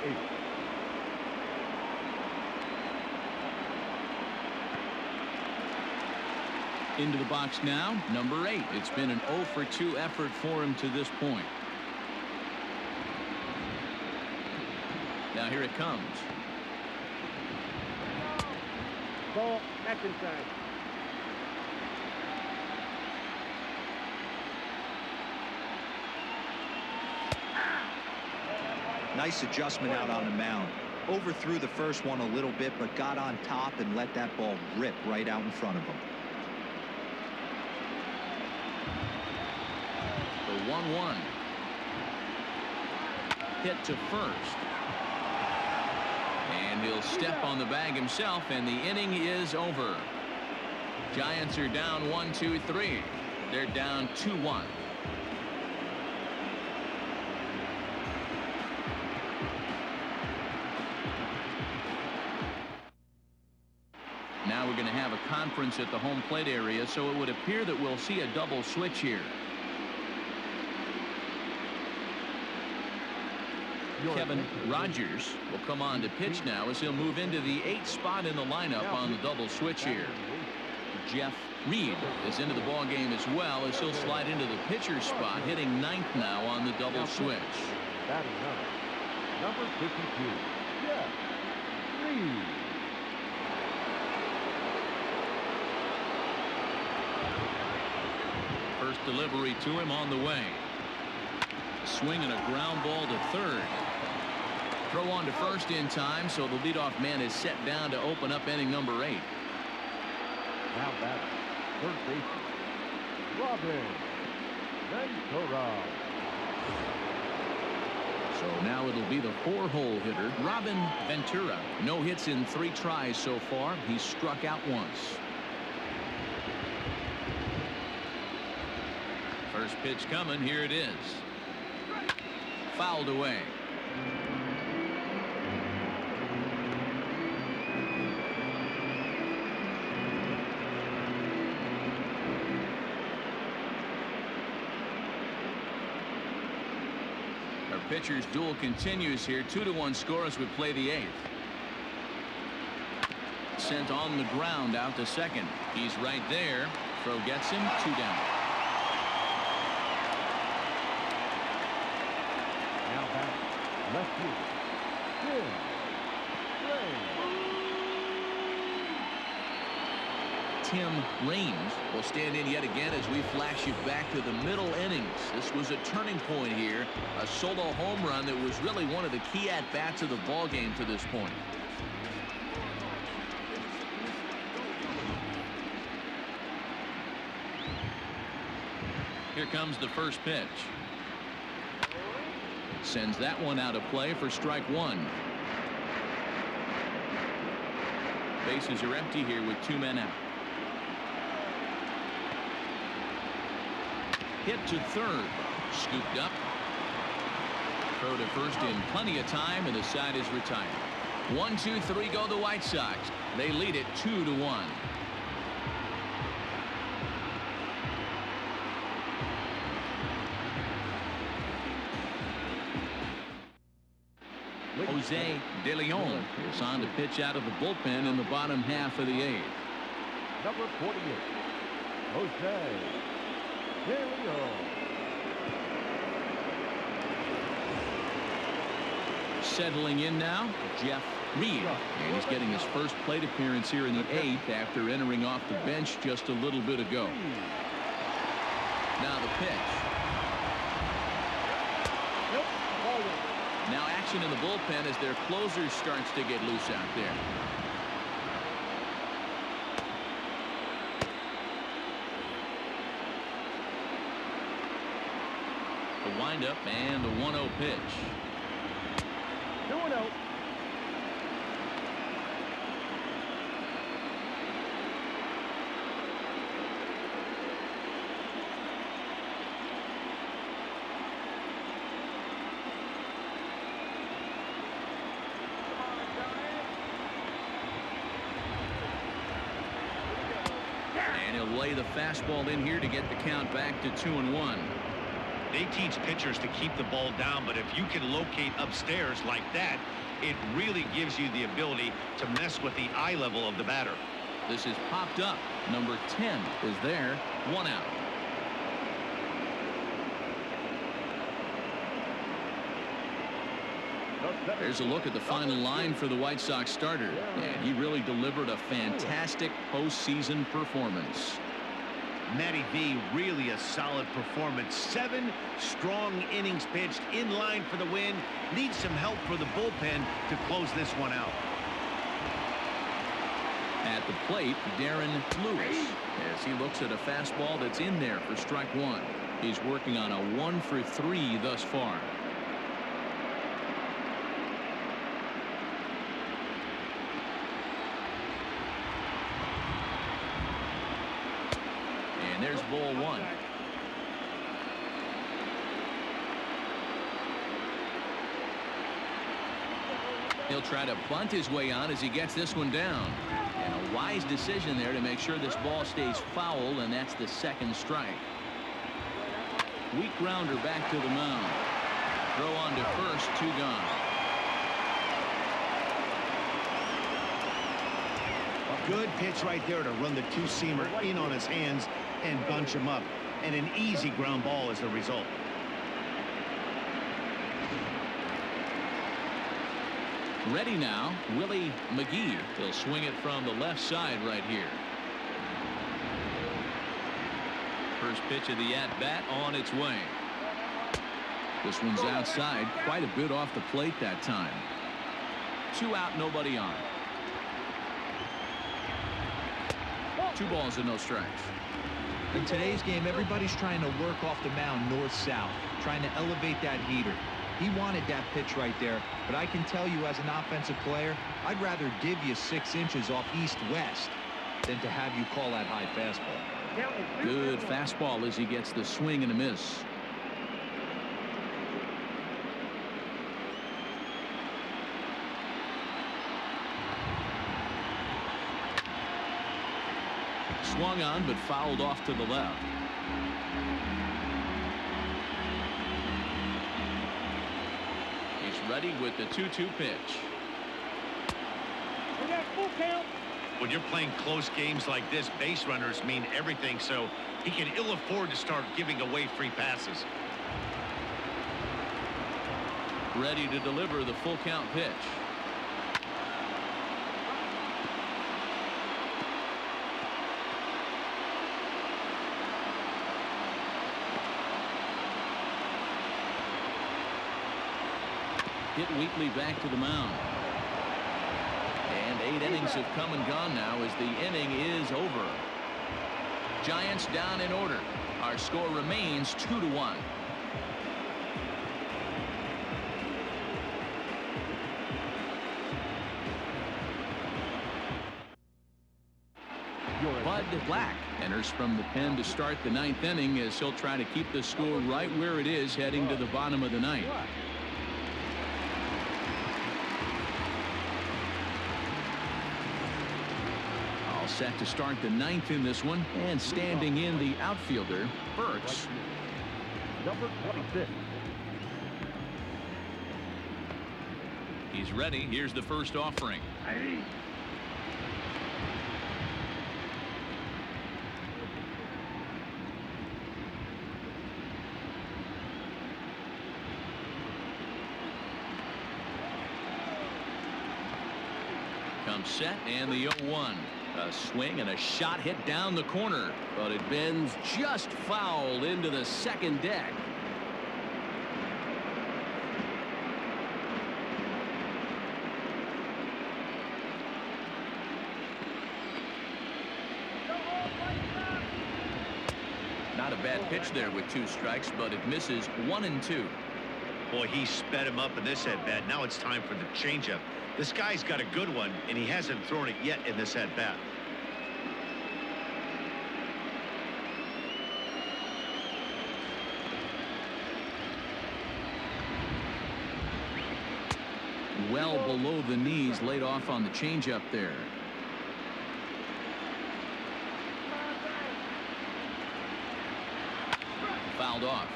8. Into the box now, number 8. It's been an 0-for-2 effort for him to this point. Now here it comes. Ball, that's inside. Nice adjustment out on the mound. Overthrew the first one a little bit, but got on top and let that ball rip right out in front of him. The 1-1. Hit to first. And he'll step on the bag himself, and the inning is over. Giants are down 1-2-3. They're down 2-1. Now we're going to have a conference at the home plate area, so it would appear that we'll see a double switch here. Kevin Rogers will come on to pitch now as he'll move into the 8th spot in the lineup on the double switch here. Jeff Reed is into the ball game as well as he'll slide into the pitcher spot, hitting 9th now on the double switch. Batting number 52, Jeff Reed. First delivery to him on the way. Swing and a ground ball to third. Throw on to first in time, so the leadoff man is set down to open up inning number 8. Now batting, third baseman, Robbie Ventura. So now it'll be the 4-hole hitter, Robin Ventura. No hits in 3 tries so far. He's struck out once. First pitch coming. Here it is. Fouled away. Our pitcher's duel continues here. 2-1 score as we play the 8th. Sent on the ground out to second. He's right there. Throw gets him. 2 down. Now back. Left field. Tim Raines. Tim Raines will stand in yet again as we flash you back to the middle innings. This was a turning point here. A solo home run that was really one of the key at-bats of the ball game to this point. Here comes the first pitch. Sends that one out of play for strike 1. Bases are empty here with 2 men out. Hit to third. Scooped up. Throw to first in plenty of time, and the side is retired. 1, 2, 3 go the White Sox. They lead it 2-1. Jose De Leon is on to pitch out of the bullpen in the bottom half of the 8th. Number 48, Jose De Leon. Settling in now, Jeff Reed, and he's getting his first plate appearance here in the 8th after entering off the bench just a little bit ago. Now the pitch. Now action in the bullpen as their closer starts to get loose out there. The windup and the 1-0 pitch. 2-0. Lay the fastball in here to get the count back to 2-1. They teach pitchers to keep the ball down, but if you can locate upstairs like that, it really gives you the ability to mess with the eye level of the batter. This is popped up. Number 10 is there. 1 out. There's a look at the final line for the White Sox starter, and he really delivered a fantastic postseason performance. Matty V, really a solid performance. 7 strong innings pitched, in line for the win. Needs some help for the bullpen to close this one out. At the plate, Darren Lewis, as he looks at a fastball that's in there for strike 1. He's working on a 1 for 3 thus far. And there's ball 1. He'll try to bunt his way on as he gets this one down. And a wise decision there to make sure this ball stays foul, and that's the 2nd strike. Weak grounder back to the mound. Throw on to first, 2 gone. A good pitch right there to run the 2-seamer in on his hands and bunch him up. And an easy ground ball as the result. Ready now, Willie McGee. He'll swing it from the left side right here. First pitch of the at-bat on its way. This one's outside, quite a bit off the plate that time. 2 out, nobody on. 2 balls and no strikes. In today's game, everybody's trying to work off the mound north-south, trying to elevate that heater. He wanted that pitch right there, but I can tell you as an offensive player, I'd rather give you 6 inches off east-west. than to have you call that high fastball. Good fastball as he gets the swing and a miss. Swung on but fouled off to the left. He's ready with the 2-2 pitch. We got full count. When you're playing close games like this, base runners mean everything, so he can ill afford to start giving away free passes. Ready to deliver the full count pitch. Hit Wheatley back to the mound. And 8 innings have come and gone now as the inning is over. Giants down in order. Our score remains 2-1. Bud Black enters from the pen to start the 9th inning as he'll try to keep the score right where it is heading to the bottom of the 9th. All set to start the 9th in this one, and standing in the outfielder, Burks. Number 26. He's ready. Here's the first offering. Comes set and the 0-1. A swing and a shot hit down the corner, but it bends just foul into the second deck. Not a bad pitch there with 2 strikes, but it misses 1-2. Boy, he sped him up in this at-bat. Now it's time for the changeup. This guy's got a good one, and he hasn't thrown it yet in this at-bat. Well below the knees, laid off on the changeup there. Fouled off.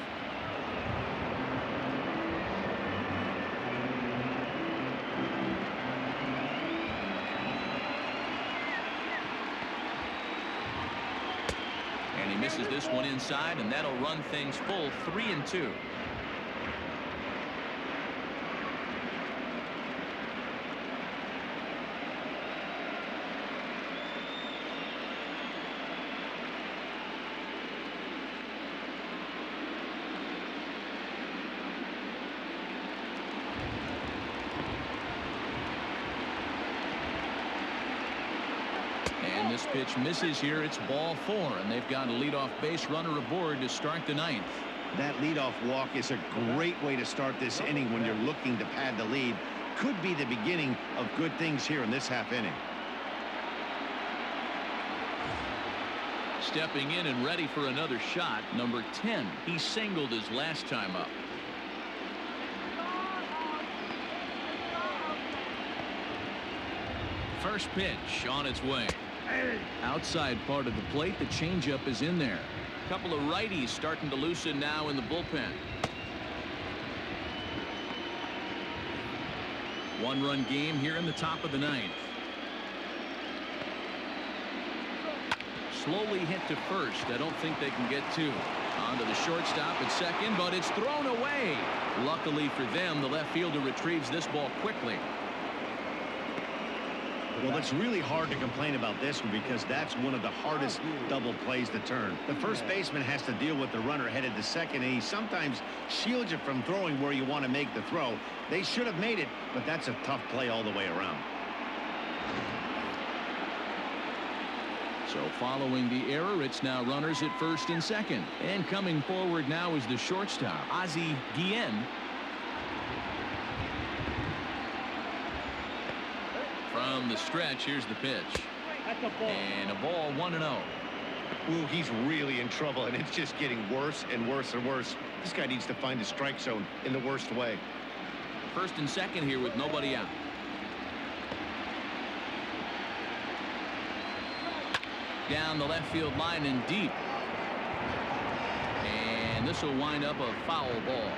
And he misses this one inside, and that'll run things full 3-2. And this pitch misses here. It's ball 4, and they've got a leadoff base runner aboard to start the 9th. That leadoff walk is a great way to start this inning when you're looking to pad the lead. Could be the beginning of good things here in this half inning. Stepping in and ready for another shot, number 10. He singled his last time up. First pitch on its way. Outside part of the plate, the changeup is in there. A couple of righties starting to loosen now in the bullpen. 1-run game here in the top of the 9th. Slowly hit to first. I don't think they can get 2. Onto the shortstop at second, but it's thrown away. Luckily for them, the left fielder retrieves this ball quickly. Well, it's really hard to complain about this one because that's one of the hardest double plays to turn. The first baseman has to deal with the runner headed to second, and he sometimes shields you from throwing where you want to make the throw. They should have made it, but that's a tough play all the way around. So following the error, it's now runners at first and second. And coming forward now is the shortstop, Ozzie Guillen. From the stretch, here's the pitch. And a ball 1-0. Ooh, he's really in trouble, and it's just getting worse and worse and worse. This guy needs to find the strike zone in the worst way. First and second here with nobody out. Down the left field line and deep. And this will wind up a foul ball.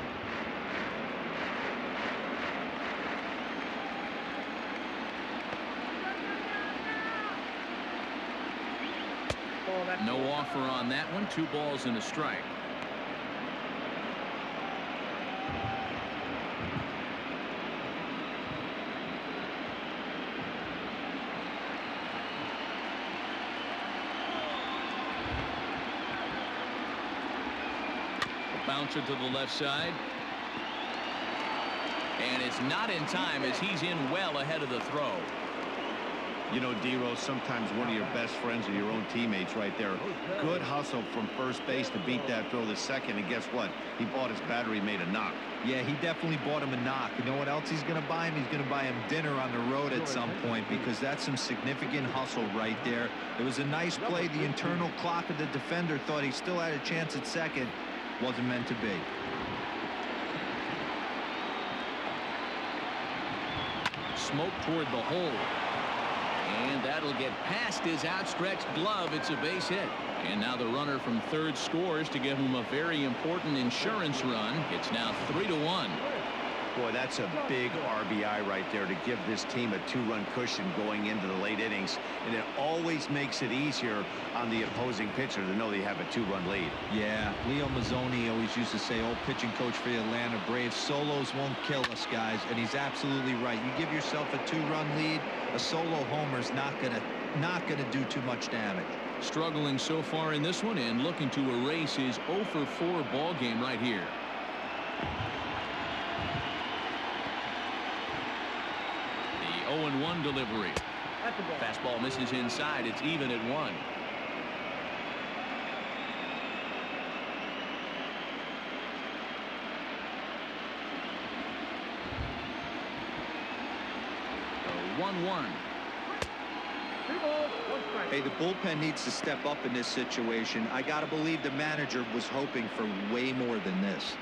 No offer on that one. 2 balls and a strike. A bouncer to the left side. And it's not in time as he's in well ahead of the throw. You know, D-Rose, sometimes one of your best friends are your own teammates right there. Good hustle from first base to beat that throw to second, and guess what? He bought his battery made a knock. Yeah, he definitely bought him a knock. You know what else he's going to buy him? He's going to buy him dinner on the road at some point, because that's some significant hustle right there. It was a nice play. The internal clock of the defender thought he still had a chance at second. Wasn't meant to be. Smoke toward the hole. And that'll get past his outstretched glove. It's a base hit. And now the runner from third scores to give him a very important insurance run. It's now 3-1. Boy, that's a big RBI right there to give this team a 2-run cushion going into the late innings. And it always makes it easier on the opposing pitcher to know they have a 2-run lead. Yeah, Leo Mazzoni always used to say, old pitching coach for the Atlanta Braves, solos won't kill us, guys. And he's absolutely right. You give yourself a 2-run lead, a solo homer's not gonna do too much damage. Struggling so far in this one and looking to erase his 0-for-4 ball game right here. The 0-1 delivery. Fastball misses inside. It's even at 1. The 1-1. Hey, the bullpen needs to step up in this situation. I gotta believe the manager was hoping for way more than this.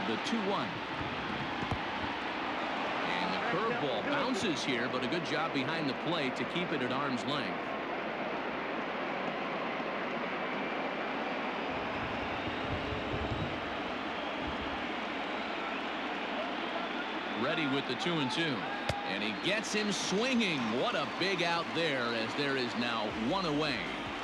The 2-1. And the curveball bounces here, but a good job behind the plate to keep it at arm's length. Ready with the 2-2. And he gets him swinging. What a big out there, as there is now 1 away.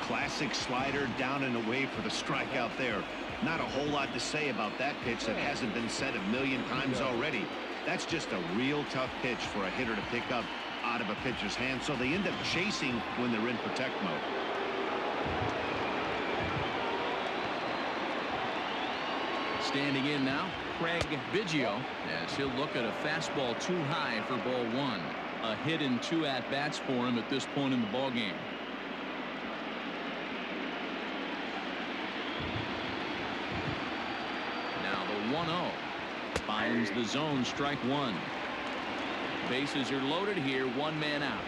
Classic slider down and away for the strikeout there. Not a whole lot to say about that pitch that hasn't been said a million times already. That's just a real tough pitch for a hitter to pick up out of a pitcher's hand, so they end up chasing when they're in protect mode. Standing in now, Craig Biggio, as he'll look at a fastball too high for ball 1. A hit in 2 at-bats for him at this point in the ballgame. Now the 1-0 finds the zone, strike 1. Bases are loaded here, 1 man out.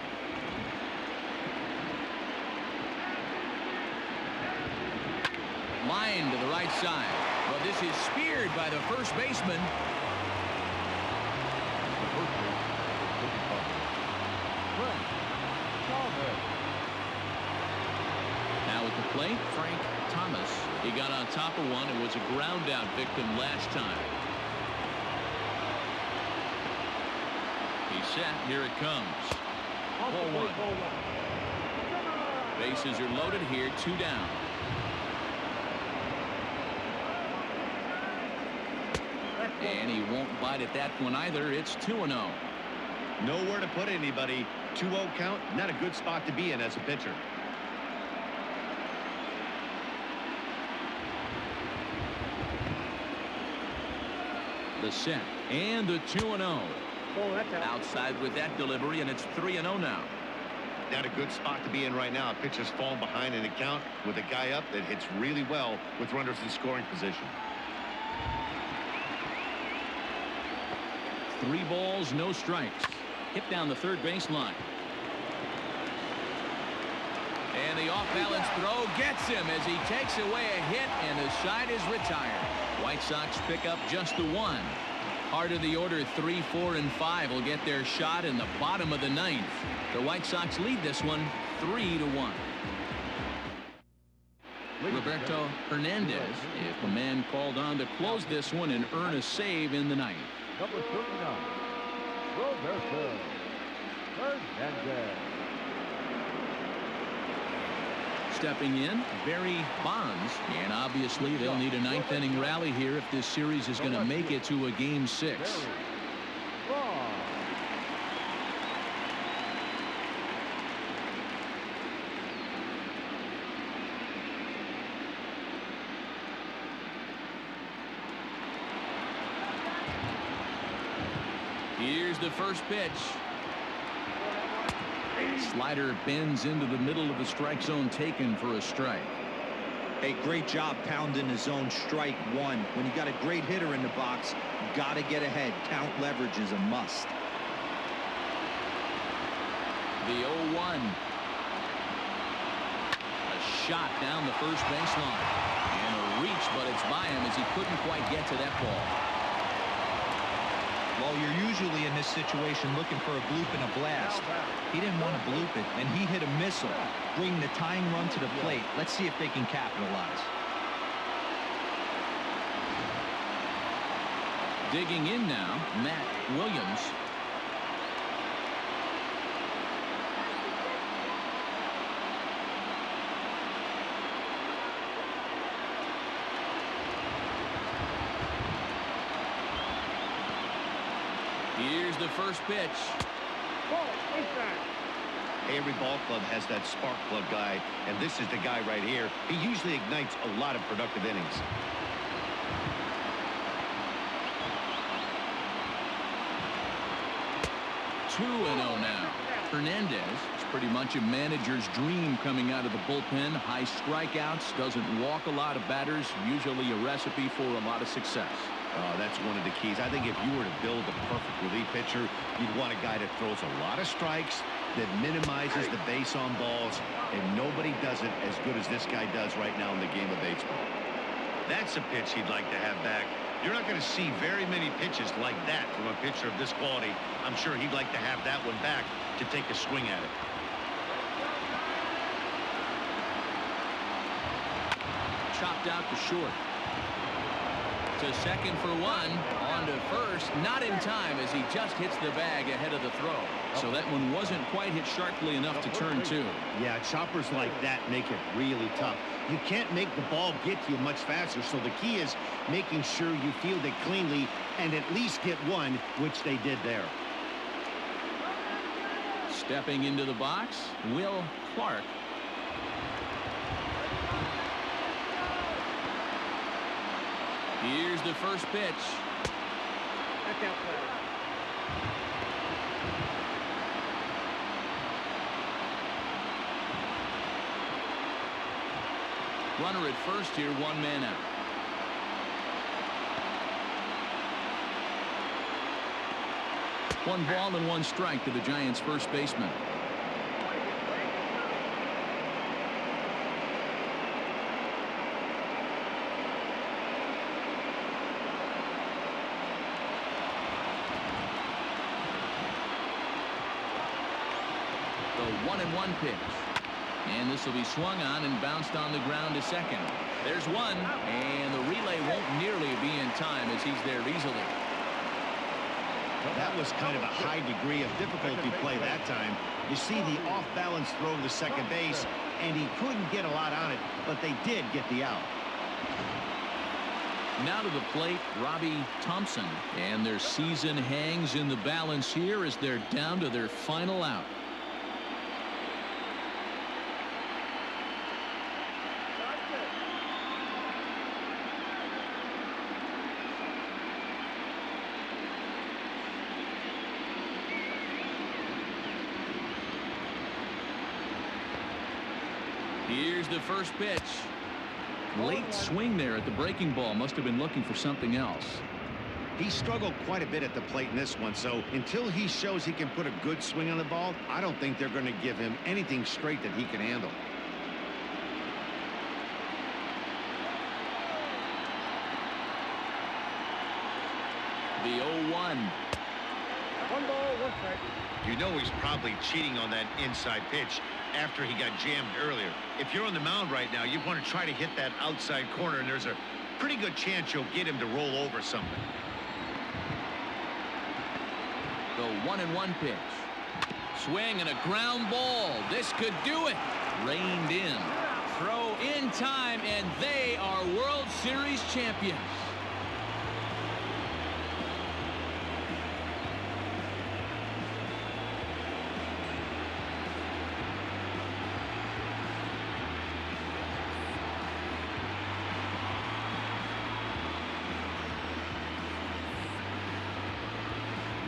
Line to the right side. Well, this is speared by the first baseman. Now at the plate, Frank Thomas. He got on top of one and was a ground out victim last time. He's set. Here it comes. Ball 1. Bases are loaded here, 2 down. And he won't bite at that one either. It's 2-0. Nowhere to put anybody. 2-0 count, not a good spot to be in as a pitcher. The set and the 2-0. Outside with that delivery, and it's 3-0 now. Not a good spot to be in right now. Pitcher's falling behind in the count with a guy up that hits really well with runners in scoring position. 3 balls, no strikes. Hit down the third baseline. And the off-balance throw gets him as he takes away a hit, and the side is retired. White Sox pick up just the 1. Heart of the order 3, 4, and 5 will get their shot in the bottom of the 9th. The White Sox lead this one 3-1. Roberto Hernandez is the man called on to close this one and earn a save in the 9th. Number 39, Roberto Hernandez. Stepping in, Barry Bonds, and obviously they'll need a 9th inning rally here if this series is going to make it to a Game 6. Here's the first pitch. Slider bends into the middle of the strike zone, taken for a strike. Hey, great job pounding the zone. Strike 1. When you got a great hitter in the box, you got to get ahead. Count leverage is a must. The 0-1. A shot down the first baseline. And a reach, but it's by him as he couldn't quite get to that ball. Well, you're usually in this situation looking for a bloop and a blast. He didn't want to bloop it, and he hit a missile, bringing the tying run to the plate. Let's see if they can capitalize. Digging in now, Matt Williams. Here's the first pitch. Every ball club has that spark plug guy, and this is the guy right here. He usually ignites a lot of productive innings. 2-0 now. Hernandez is pretty much a manager's dream coming out of the bullpen. High strikeouts, doesn't walk a lot of batters, usually a recipe for a lot of success. That's one of the keys. I think if you were to build a perfect relief pitcher, you'd want a guy that throws a lot of strikes, that minimizes the base on balls, and nobody does it as good as this guy does right now in the game of baseball. That's a pitch he'd like to have back. You're not going to see very many pitches like that from a pitcher of this quality. I'm sure he'd like to have that one back to take a swing at it. Chopped out to short. To second for 1, on to first, not in time as he just hits the bag ahead of the throw. So that one wasn't quite hit sharply enough to turn 2. Yeah, choppers like that make it really tough. You can't make the ball get to you much faster, so the key is making sure you field it cleanly and at least get 1, which they did there. Stepping into the box, Will Clark. Here's the first pitch. Runner at first here, 1 man out. One ball and 1 strike to the Giants' first baseman. The 1-1 pitch. And this will be swung on and bounced on the ground to second. There's 1, and the relay won't nearly be in time as he's there easily. That was kind of a high degree of difficulty play that time. You see the off-balance throw to second base, and he couldn't get a lot on it, but they did get the out. Now to the plate, Robbie Thompson, and their season hangs in the balance here as they're down to their final out. Here's the first pitch. Late swing there at the breaking ball. Must have been looking for something else. He struggled quite a bit at the plate in this one, so until he shows he can put a good swing on the ball, I don't think they're going to give him anything straight that he can handle. The 0-1. 1 ball, 1 strike. You know he's probably cheating on that inside pitch after he got jammed earlier. If you're on the mound right now, you want to try to hit that outside corner, and there's a pretty good chance you'll get him to roll over something. The 1-1 pitch. Swing and a ground ball. This could do it. Reined in. Throw in time, and they are World Series champions.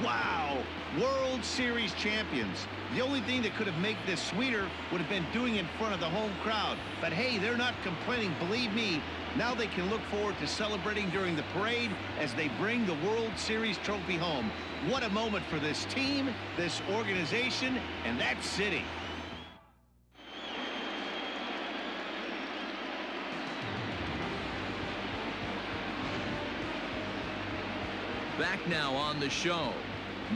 Wow, World Series champions. The only thing that could have made this sweeter would have been doing it in front of the home crowd. But hey, they're not complaining, believe me. Now they can look forward to celebrating during the parade as they bring the World Series trophy home. What a moment for this team, this organization, and that city. Back now on the show.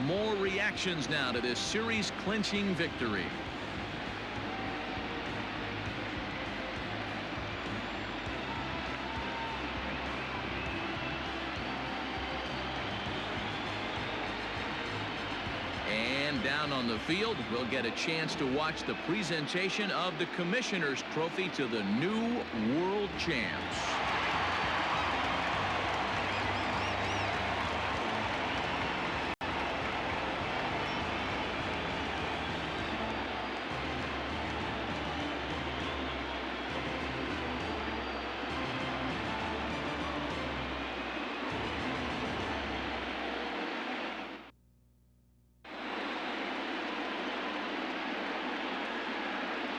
More reactions now to this series-clinching victory. And down on the field, we'll get a chance to watch the presentation of the Commissioner's Trophy to the new world champs.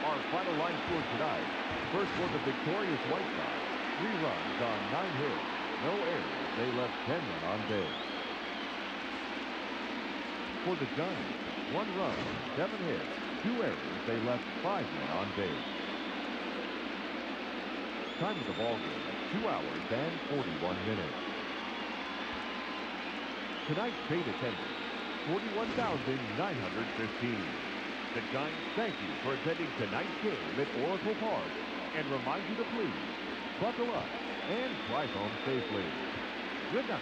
Our final line score tonight. First for the victorious White Sox. 3 runs on 9 hits. No errors. They left 10 men on base. For the Giants, 1 run, 7 hits. 2 errors. They left 5 men on base. Time of the ball game, 2 hours and 41 minutes. Tonight's paid attendance, 41,915. The Giants thank you for attending tonight's game at Oracle Park and remind you to please buckle up and drive home safely. Good night.